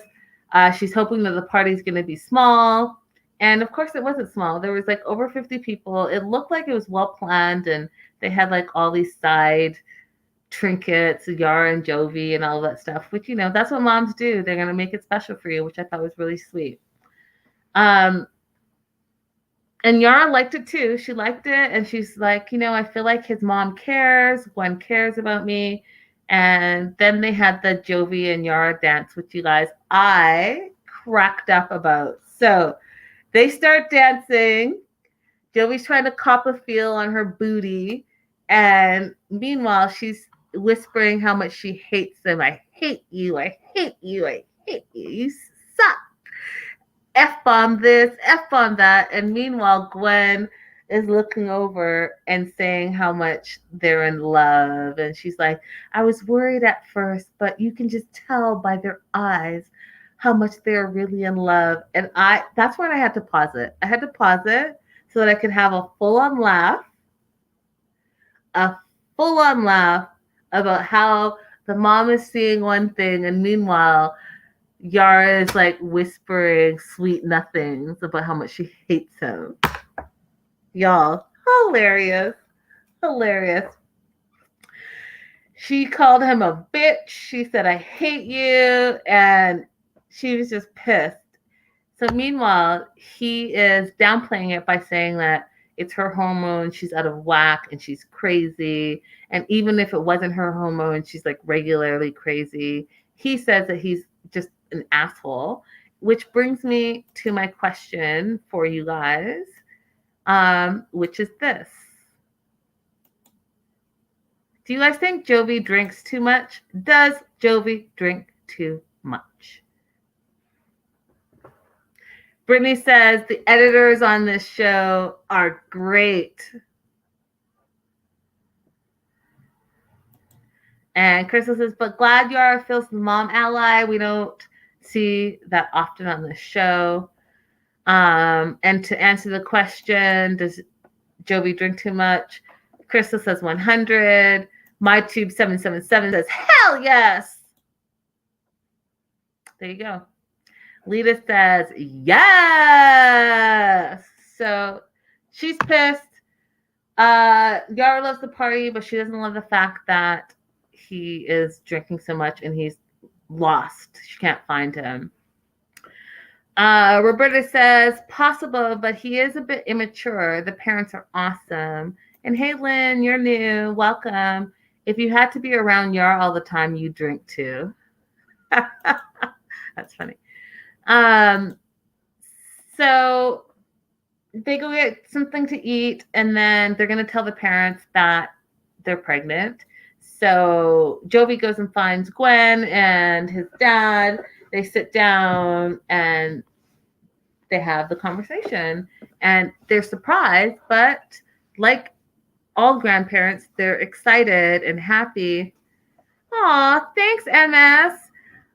She's hoping that the party's going to be small. And of course, it wasn't small. There was like over 50 people. It looked like it was well planned, and they had like all these side trinkets, Yara and Jovi, and all that stuff. Which that's what moms do. They're going to make it special for you, which I thought was really sweet. And Yara liked it too. She liked it, and she's like, I feel like his mom cares. Gwen cares about me. And then they had the Jovi and Yara dance, which you guys, I cracked up about. So they start dancing. Jovi's trying to cop a feel on her booty. And meanwhile, she's whispering how much she hates him. I hate you. I hate you. I hate you. You suck. F-bomb this, F-bomb that. And meanwhile, Gwen is looking over and saying how much they're in love. And she's like, I was worried at first, but you can just tell by their eyes how much they're really in love. And that's when I had to pause it. I had to pause it so that I could have a full-on laugh about how the mom is seeing one thing, and meanwhile, Yara is like whispering sweet nothings about how much she hates him. Y'all, hilarious. She called him a bitch. She said, I hate you. And she was just pissed. So meanwhile, he is downplaying it by saying that it's her hormones. She's out of whack and she's crazy. And even if it wasn't her hormones, she's like regularly crazy. He says that he's just an asshole, which brings me to my question for you guys, which is this. Do you guys think Jovi drinks too much? Does Jovi drink too much? Brittany says the editors on this show are great. And Crystal says, but glad Yara feels the mom ally. We don't see that often on the show. And to answer the question, does Jovi drink too much? Crystal says 100. MyTube777 says, hell yes. There you go. Lita says, yes. So she's pissed. Yara loves the party, but she doesn't love the fact that he is drinking so much and he's lost. She can't find him. Roberta says, possible, but he is a bit immature. The parents are awesome. And hey, Lynn, you're new. Welcome. If you had to be around Yara all the time, you drink too. That's funny. So they go get something to eat, and then they're going to tell the parents that they're pregnant. So Jovi goes and finds Gwen and his dad. They sit down and they have the conversation, and they're surprised, but like all grandparents, they're excited and happy. Aw, thanks, MS.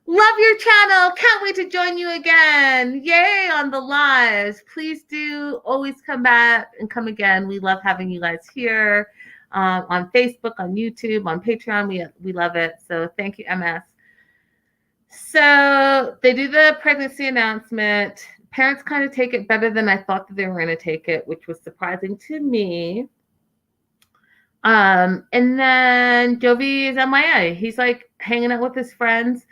Love your channel. Can't wait to join you again. Yay on the lives. Please do always come back and come again. We love having you guys here on Facebook, on YouTube, on Patreon. We love it. So thank you, MS. So they do the pregnancy announcement. Parents kind of take it better than I thought that they were going to take it, which was surprising to me. And then Jovi is MIA. He's like hanging out with his friends.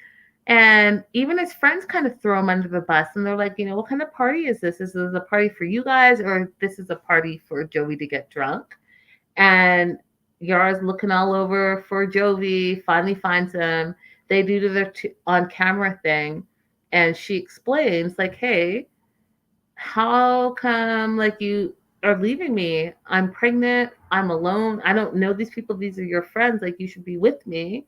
And even his friends kind of throw him under the bus. And they're like, what kind of party is this? Is this a party for you guys, or this is a party for Jovi to get drunk? And Yara's looking all over for Jovi, finally finds him. They do their on-camera thing. And she explains, like, hey, how come, like, you are leaving me? I'm pregnant. I'm alone. I don't know these people. These are your friends. Like, you should be with me.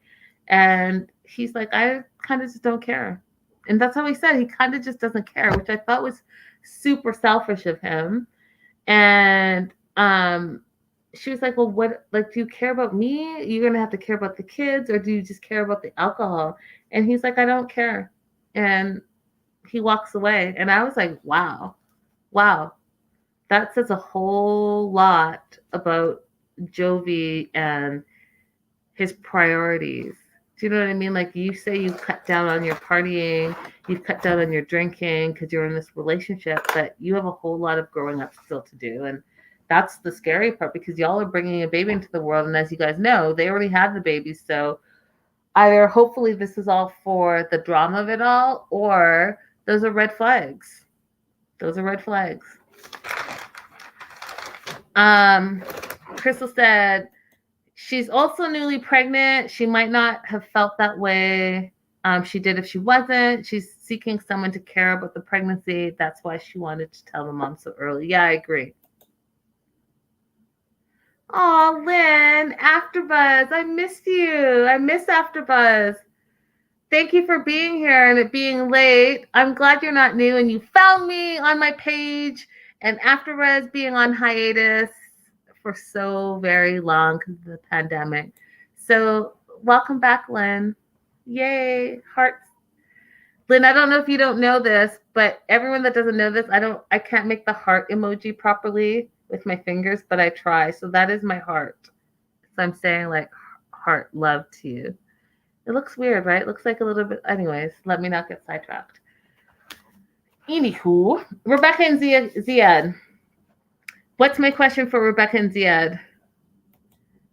And he's like, I kind of just don't care. And that's how he said. He kind of just doesn't care, which I thought was super selfish of him. And she was like, well, what, like, do you care about me? You're going to have to care about the kids, or do you just care about the alcohol? And he's like, I don't care. And he walks away. And I was like, wow. that says a whole lot about Jovi and his priorities. Do you know what I mean? Like, you say you cut down on your partying, you've cut down on your drinking because you're in this relationship, but you have a whole lot of growing up still to do. And that's the scary part, because y'all are bringing a baby into the world. And as you guys know, they already had the baby. So either hopefully this is all for the drama of it all, or those are red flags. Those are red flags. Crystal said, she's also newly pregnant. She might not have felt that way. She did if she wasn't. She's seeking someone to care about the pregnancy. That's why she wanted to tell the mom so early. Yeah, I agree. Oh, Lynn, AfterBuzz, I missed you. I miss AfterBuzz. Thank you for being here and it being late. I'm glad you're not new and you found me on my page, and AfterBuzz being on hiatus for so very long because of the pandemic. So welcome back, Lynn. Yay, hearts. Lynn, I don't know if you don't know this, but everyone that doesn't know this, I can't make the heart emoji properly with my fingers, but I try. So that is my heart. So I'm saying like heart love to you. It looks weird, right? It looks like a little bit. Anyways, let me not get sidetracked. Anywho, Rebecca and Zied. What's my question for Rebecca and Zied?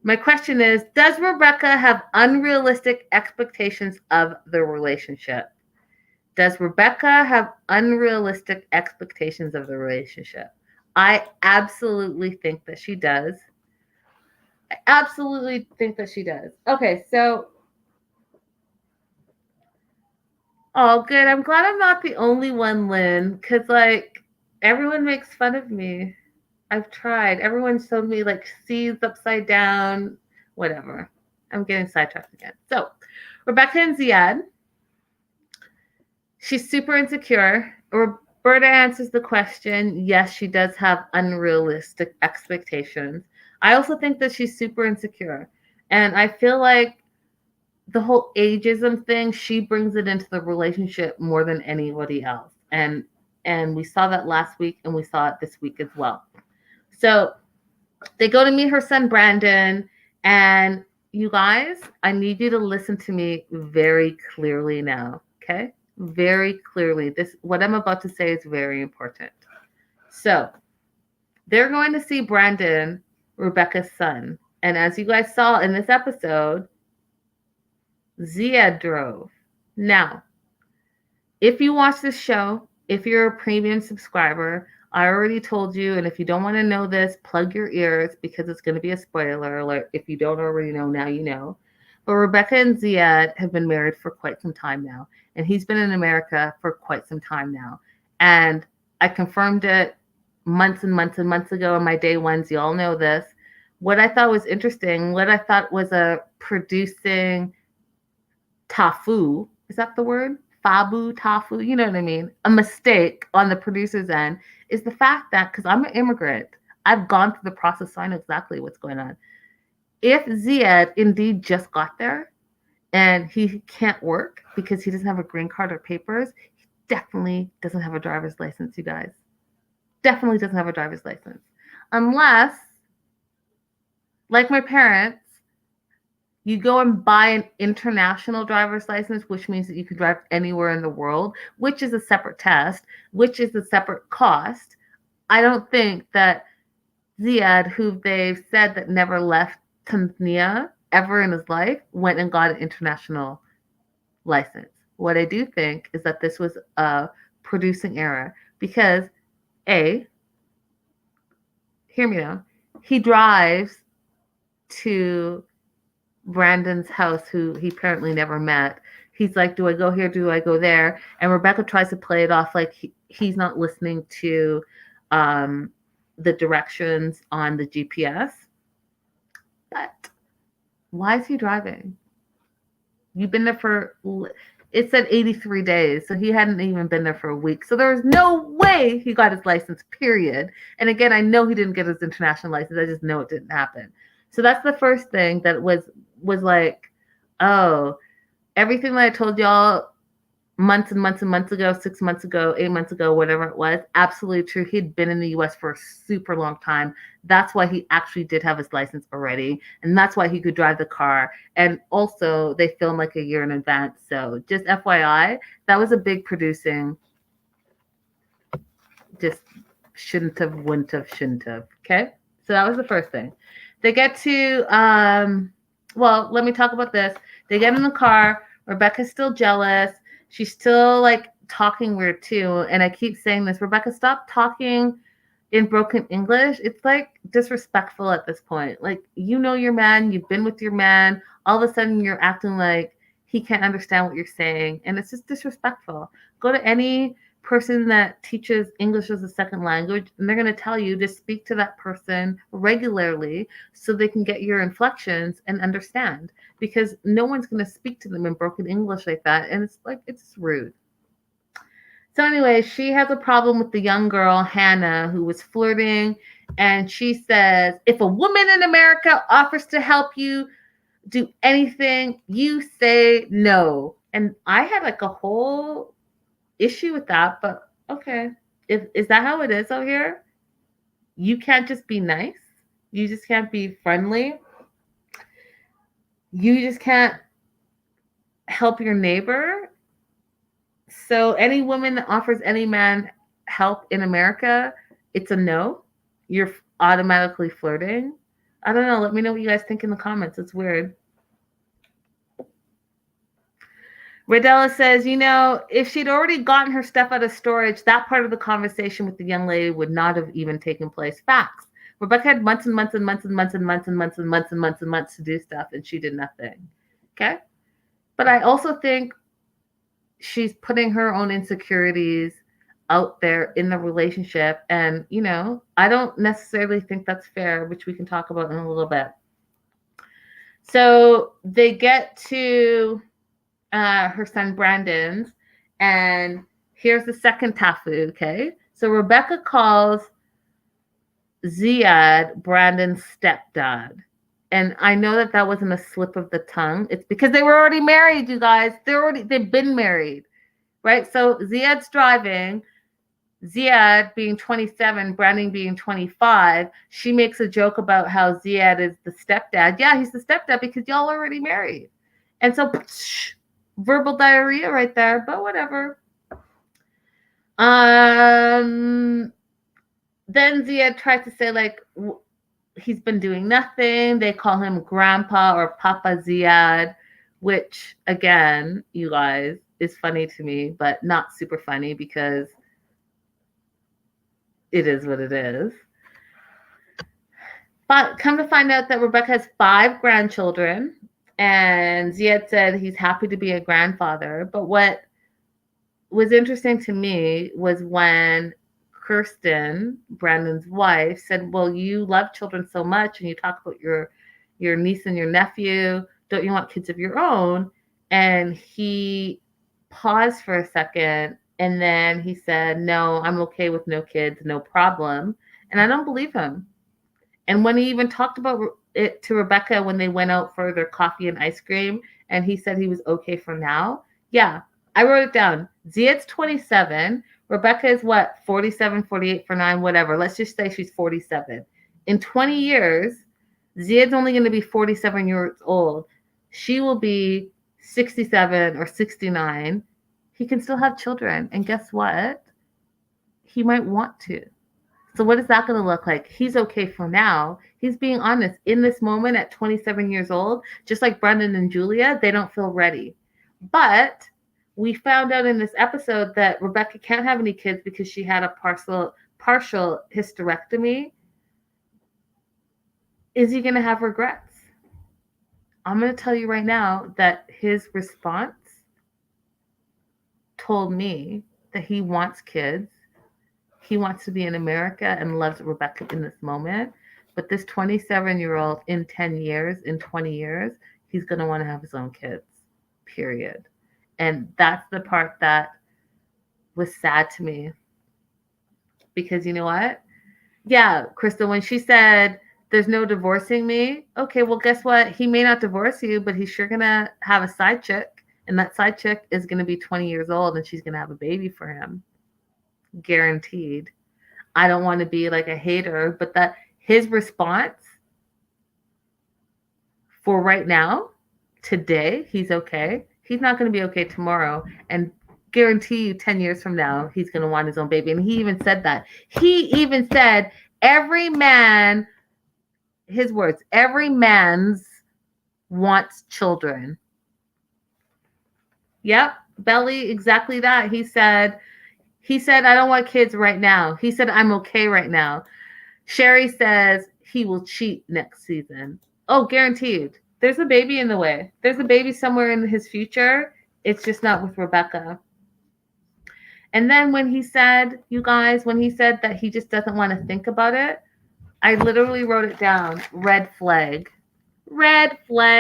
My question is, does Rebecca have unrealistic expectations of the relationship? Does Rebecca have unrealistic expectations of the relationship? I absolutely think that she does. I absolutely think that she does. Okay, so oh, good. I'm glad I'm not the only one, Lynn, because, like, everyone makes fun of me. I've tried. Everyone showed me, like, C's upside down, whatever. I'm getting sidetracked again. So, Rebecca and Zied. She's super insecure. Roberta answers the question. Yes, she does have unrealistic expectations. I also think that she's super insecure. And I feel like the whole ageism thing, she brings it into the relationship more than anybody else. And we saw that last week and we saw it this week as well. So they go to meet her son Brandon, and you guys, I need you to listen to me very clearly now, okay? Very clearly. This what I'm about to say is very important. So they're going to see Brandon, Rebecca's son. And as you guys saw in this episode, Zied drove. Now, if you watch this show, if you're a premium subscriber, I already told you, and if you don't want to know this, plug your ears because it's going to be a spoiler alert. If you don't already know, now you know. But Rebecca and Zied have been married for quite some time now, and he's been in America for quite some time now. And I confirmed it months and months and months ago in my day ones. You all know this. What I thought was interesting, what I thought was a producing tafu, is that the word? Fabu, tafu, you know what I mean? A mistake on the producer's end is the fact that, because I'm an immigrant, I've gone through the process, so I know exactly what's going on. If Zied indeed just got there and he can't work because he doesn't have a green card or papers, he definitely doesn't have a driver's license, you guys. Definitely doesn't have a driver's license. Unless, like my parents, you go and buy an international driver's license, which means that you can drive anywhere in the world, which is a separate test, which is a separate cost. I don't think that Zied, who they've said that never left Tanzania ever in his life, went and got an international license. What I do think is that this was a producing error because, A, hear me now, he drives to Brandon's house, who he apparently never met. He's like, do I go here? Do I go there? And Rebecca tries to play it off like he's not listening to the directions on the GPS. But why is he driving? You've been there for, it said 83 days. So he hadn't even been there for a week. So there's no way he got his license, period. And again, I know he didn't get his international license. I just know it didn't happen. So that's the first thing that was like, oh, everything that I told y'all months and months and months ago, 6 months ago, 8 months ago, whatever it was. Absolutely true. He'd been in the US for a super long time. That's why he actually did have his license already. And that's why he could drive the car. And also, they film like a year in advance. So just FYI, that was a big producing. Just shouldn't have, wouldn't have, shouldn't have. Okay. So that was the first thing. They get to, well, let me talk about this. They get in the car. Rebecca's still jealous. She's still like talking weird too. And I keep saying this, Rebecca, stop talking in broken English. It's like disrespectful at this point. Like, you know your man, you've been with your man. All of a sudden you're acting like he can't understand what you're saying. And it's just disrespectful. Go to any person that teaches English as a second language, and they're going to tell you to speak to that person regularly so they can get your inflections and understand, because no one's going to speak to them in broken English like that, and it's like, it's rude. So anyway, she has a problem with the young girl Hannah who was flirting, and she says, if a woman in America offers to help you do anything, you say no. And I had like a whole issue with that, but okay. Is that how it is out here? You can't just be nice. You just can't be friendly. You just can't help your neighbor. So any woman that offers any man help in America, it's a no. You're automatically flirting. I don't know. Let me know what you guys think in the comments. It's weird. Radella says, if she'd already gotten her stuff out of storage, that part of the conversation with the young lady would not have even taken place. Facts. Rebecca had months and months and months and months and months and months and months and months and months to do stuff, and she did nothing. Okay? But I also think she's putting her own insecurities out there in the relationship. And, I don't necessarily think that's fair, which we can talk about in a little bit. So they get to her son Brandon's, and here's the second tafu, okay? So Rebecca calls Zied Brandon's stepdad. And I know that wasn't a slip of the tongue. It's because they were already married, you guys. They've been married, right? So Zied's driving, Zied being 27, Brandon being 25. She makes a joke about how Zied is the stepdad. Yeah, he's the stepdad because y'all already married. And so verbal diarrhea right there, but whatever. Then Zied tries to say like he's been doing nothing. They call him Grandpa or Papa Zied, which again, you guys, is funny to me, but not super funny because it is what it is. But come to find out that Rebecca has 5 grandchildren, and Zied said he's happy to be a grandfather. But what was interesting to me was when Kirsten, Brandon's wife, said, well, you love children so much and you talk about your niece and your nephew. Don't you want kids of your own? And he paused for a second, and then he said, no, I'm okay with no kids, no problem. And I don't believe him. And when he even talked about it to Rebecca when they went out for their coffee and ice cream, and he said he was okay for now. Yeah, I wrote it down. Zied's 27. Rebecca is what? 47, 48, 49, whatever. Let's just say she's 47. In 20 years, Zied's only going to be 47 years old. She will be 67 or 69. He can still have children. And guess what? He might want to. So what is that going to look like? He's okay for now. He's being honest. In this moment at 27 years old, just like Brendan and Julia, they don't feel ready. But we found out in this episode that Rebecca can't have any kids because she had a partial hysterectomy. Is he going to have regrets? I'm going to tell you right now that his response told me that he wants kids. He wants to be in America and loves Rebecca in this moment. But this 27-year-old in 10 years, in 20 years, he's going to want to have his own kids, period. And that's the part that was sad to me. Because you know what? Yeah, Crystal, when she said, there's no divorcing me. Okay, well, guess what? He may not divorce you, but he's sure going to have a side chick. And that side chick is going to be 20 years old and she's going to have a baby for him. Guaranteed. I don't want to be like a hater, but that his response for right now, today, he's okay. He's not going to be okay tomorrow. And guarantee you 10 years from now, he's going to want his own baby. And he even said that. He even said, every man, his words, every man's wants children. Yep, Belly, exactly that. He said, I don't want kids right now. He said, I'm okay right now. Sherry says he will cheat next season. Oh, guaranteed. There's a baby in the way. There's a baby somewhere in his future. It's just not with Rebecca. And then when he said, you guys, when he said that he just doesn't want to think about it, I literally wrote it down. Red flag. Red flag.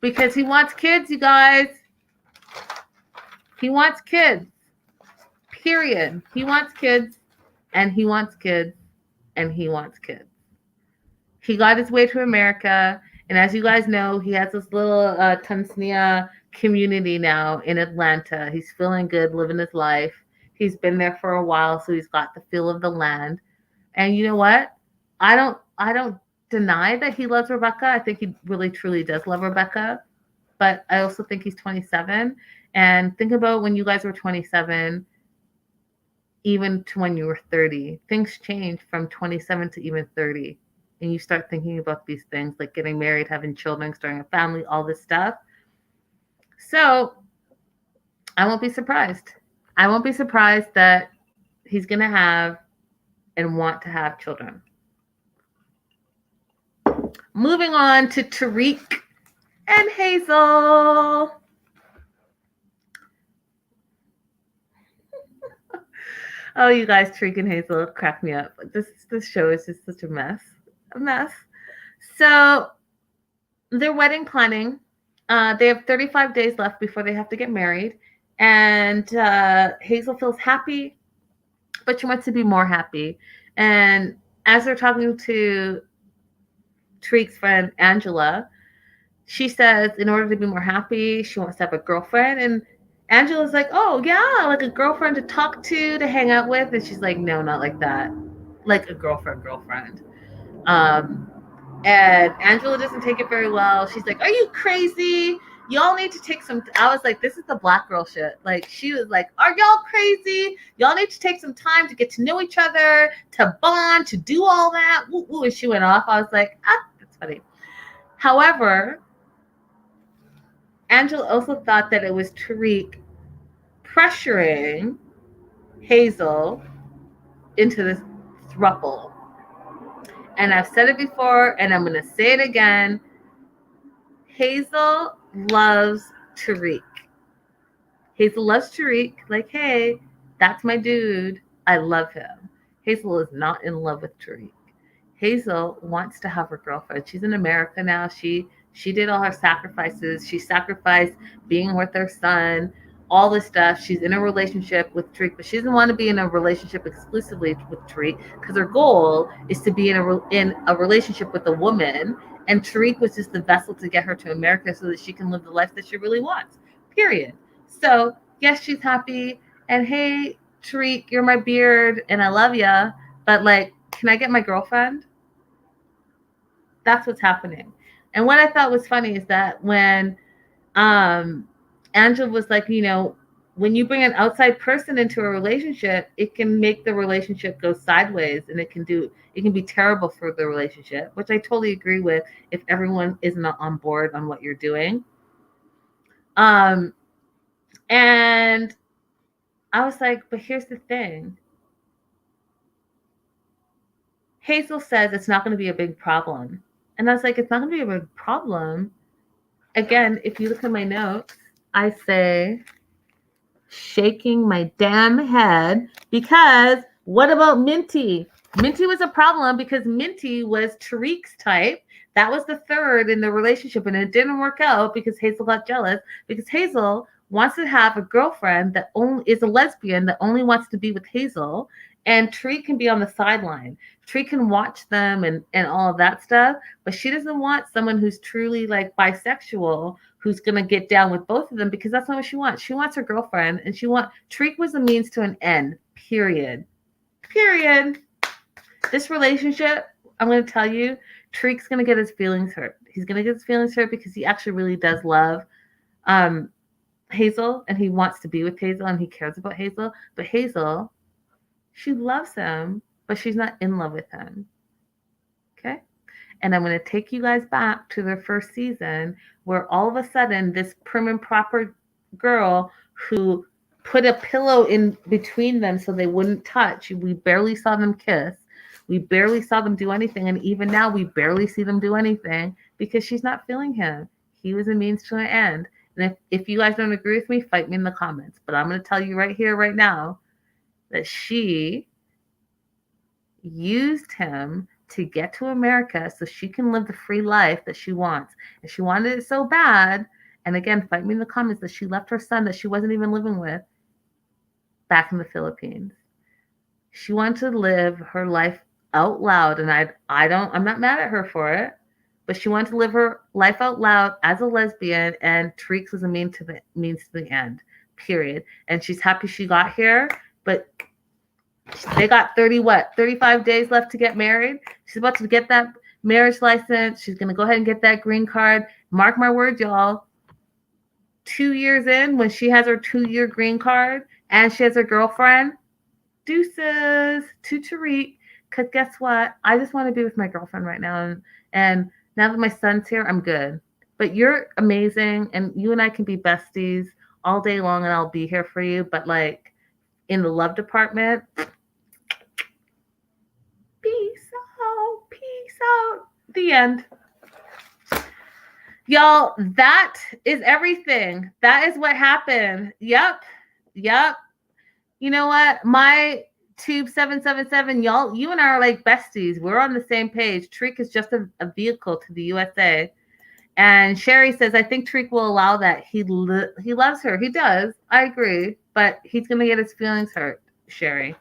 Because he wants kids, you guys. He wants kids. Period. He wants kids, and he wants kids, and he wants kids. He got his way to America, and as you guys know, he has this little Tanzania community now in Atlanta. He's feeling good, living his life. He's been there for a while, so he's got the feel of the land. And you know what? I don't deny that he loves Rebecca. I think he really, truly does love Rebecca. But I also think he's 27. And think about when you guys were 27, even to when you were 30. Things change from 27 to even 30. And you start thinking about these things like getting married, having children, starting a family, all this stuff. So I won't be surprised. I won't be surprised that he's going to have and want to have children. Moving on to Tariq and Hazel. Oh, you guys, Tariq and Hazel crack me up. This show is just such a mess. So their wedding planning. They have 35 days left before they have to get married. And Hazel feels happy, but she wants to be more happy. And as they're talking to Tariq's friend, Angela, she says in order to be more happy, she wants to have a girlfriend. And Angela's like, oh, yeah, like a girlfriend to talk to hang out with. And she's like, no, not like that. Like a girlfriend. And Angela doesn't take it very well. She's like, are you crazy? Y'all need to take some. I was like, this is the black girl shit. Like, she was like, are y'all crazy? Y'all need to take some time to get to know each other, to bond, to do all that. Woo, woo. And she went off. I was like, that's funny. However, Angela also thought that it was Tariq pressuring Hazel into this throuple. And I've said it before, and I'm going to say it again. Hazel loves Tariq. Hazel loves Tariq. Like, hey, that's my dude. I love him. Hazel is not in love with Tariq. Hazel wants to have her girlfriend. She's in America now. She did all her sacrifices. She sacrificed being with her son, all this stuff. She's in a relationship with Tariq, but she doesn't want to be in a relationship exclusively with Tariq because her goal is to be in a relationship with a woman. And Tariq was just the vessel to get her to America so that she can live the life that she really wants. Period. So yes, she's happy. And hey, Tariq, you're my beard, and I love ya. But like, can I get my girlfriend? That's what's happening. And what I thought was funny is that when Angela was like, when you bring an outside person into a relationship, it can make the relationship go sideways, and it can be terrible for the relationship, which I totally agree with if everyone isn't on board on what you're doing. And I was like, but here's the thing. Hazel says it's not going to be a big problem. And I was like, it's not going to be a big problem. Again, if you look at my notes, I say, shaking my damn head, because what about Minty? Minty was a problem because Minty was Tariq's type. That was the third in the relationship, and it didn't work out because Hazel got jealous, because Hazel wants to have a girlfriend that only is a lesbian that only wants to be with Hazel. And Tariq can be on the sideline. Tariq can watch them and all of that stuff, but she doesn't want someone who's truly like bisexual who's gonna get down with both of them because that's not what she wants. She wants her girlfriend, and Tariq was a means to an end. Period. Period. This relationship, I'm gonna tell you, Tariq's gonna get his feelings hurt. He's gonna get his feelings hurt because he actually really does love um, Hazel, and he wants to be with Hazel, and he cares about Hazel. But Hazel, she loves him, but she's not in love with him. Okay? And I'm going to take you guys back to their first season where all of a sudden this prim and proper girl who put a pillow in between them so they wouldn't touch, we barely saw them kiss. We barely saw them do anything. And even now, we barely see them do anything because she's not feeling him. He was a means to an end. And if you guys don't agree with me, fight me in the comments. But I'm going to tell you right here, right now, that she used him to get to America so she can live the free life that she wants. And she wanted it so bad. And again, fight me in the comments that she left her son that she wasn't even living with back in the Philippines. She wanted to live her life out loud, and I'm not mad at her for it, but she wanted to live her life out loud as a lesbian, and Tariq was a means to the end, period. And she's happy she got here, but they got 35 days left to get married. She's about to get that marriage license. She's going to go ahead and get that green card. Mark my words, y'all. 2 years in, when she has her 2-year green card and she has her girlfriend, deuces to Tariq. Because guess what? I just want to be with my girlfriend right now. And now that my son's here, I'm good. But you're amazing. And you and I can be besties all day long, and I'll be here for you. But like in the love department, peace out. Peace out. The end. Y'all, that is everything. That is what happened. Yep. You know what? My Tube 777, y'all, you and I are like besties. We're on the same page. Tariq is just a vehicle to the USA. And Sherry says, I think Tariq will allow that. He loves her. He does. I agree. But he's going to get his feelings hurt, Sherry.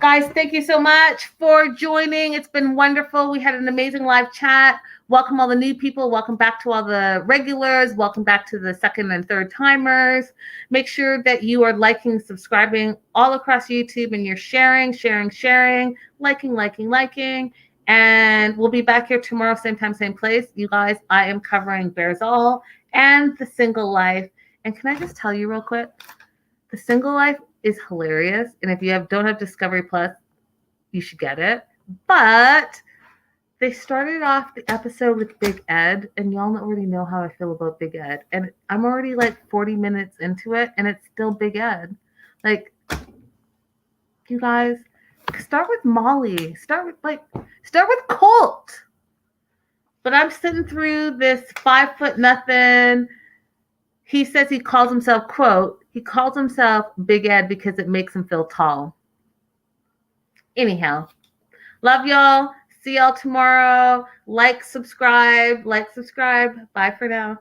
Guys, thank you so much for joining. It's been wonderful. We had an amazing live chat. Welcome all the new people. Welcome back to all the regulars. Welcome back to the second and third timers. Make sure that you are liking, subscribing all across YouTube, and you're sharing, liking. And we'll be back here tomorrow, same time, same place. You guys, I am covering Bears All and The Single Life. And can I just tell you real quick? The Single Life is hilarious. And if you don't have Discovery Plus, you should get it. But they started off the episode with Big Ed, and y'all already know how I feel about Big Ed. And I'm already like 40 minutes into it, and it's still Big Ed. Like, you guys, start with Molly. Start with Colt. But I'm sitting through this 5'0" He says he calls himself, quote, he calls himself Big Ed because it makes him feel tall. Anyhow, love y'all. See y'all tomorrow. Like, subscribe. Bye for now.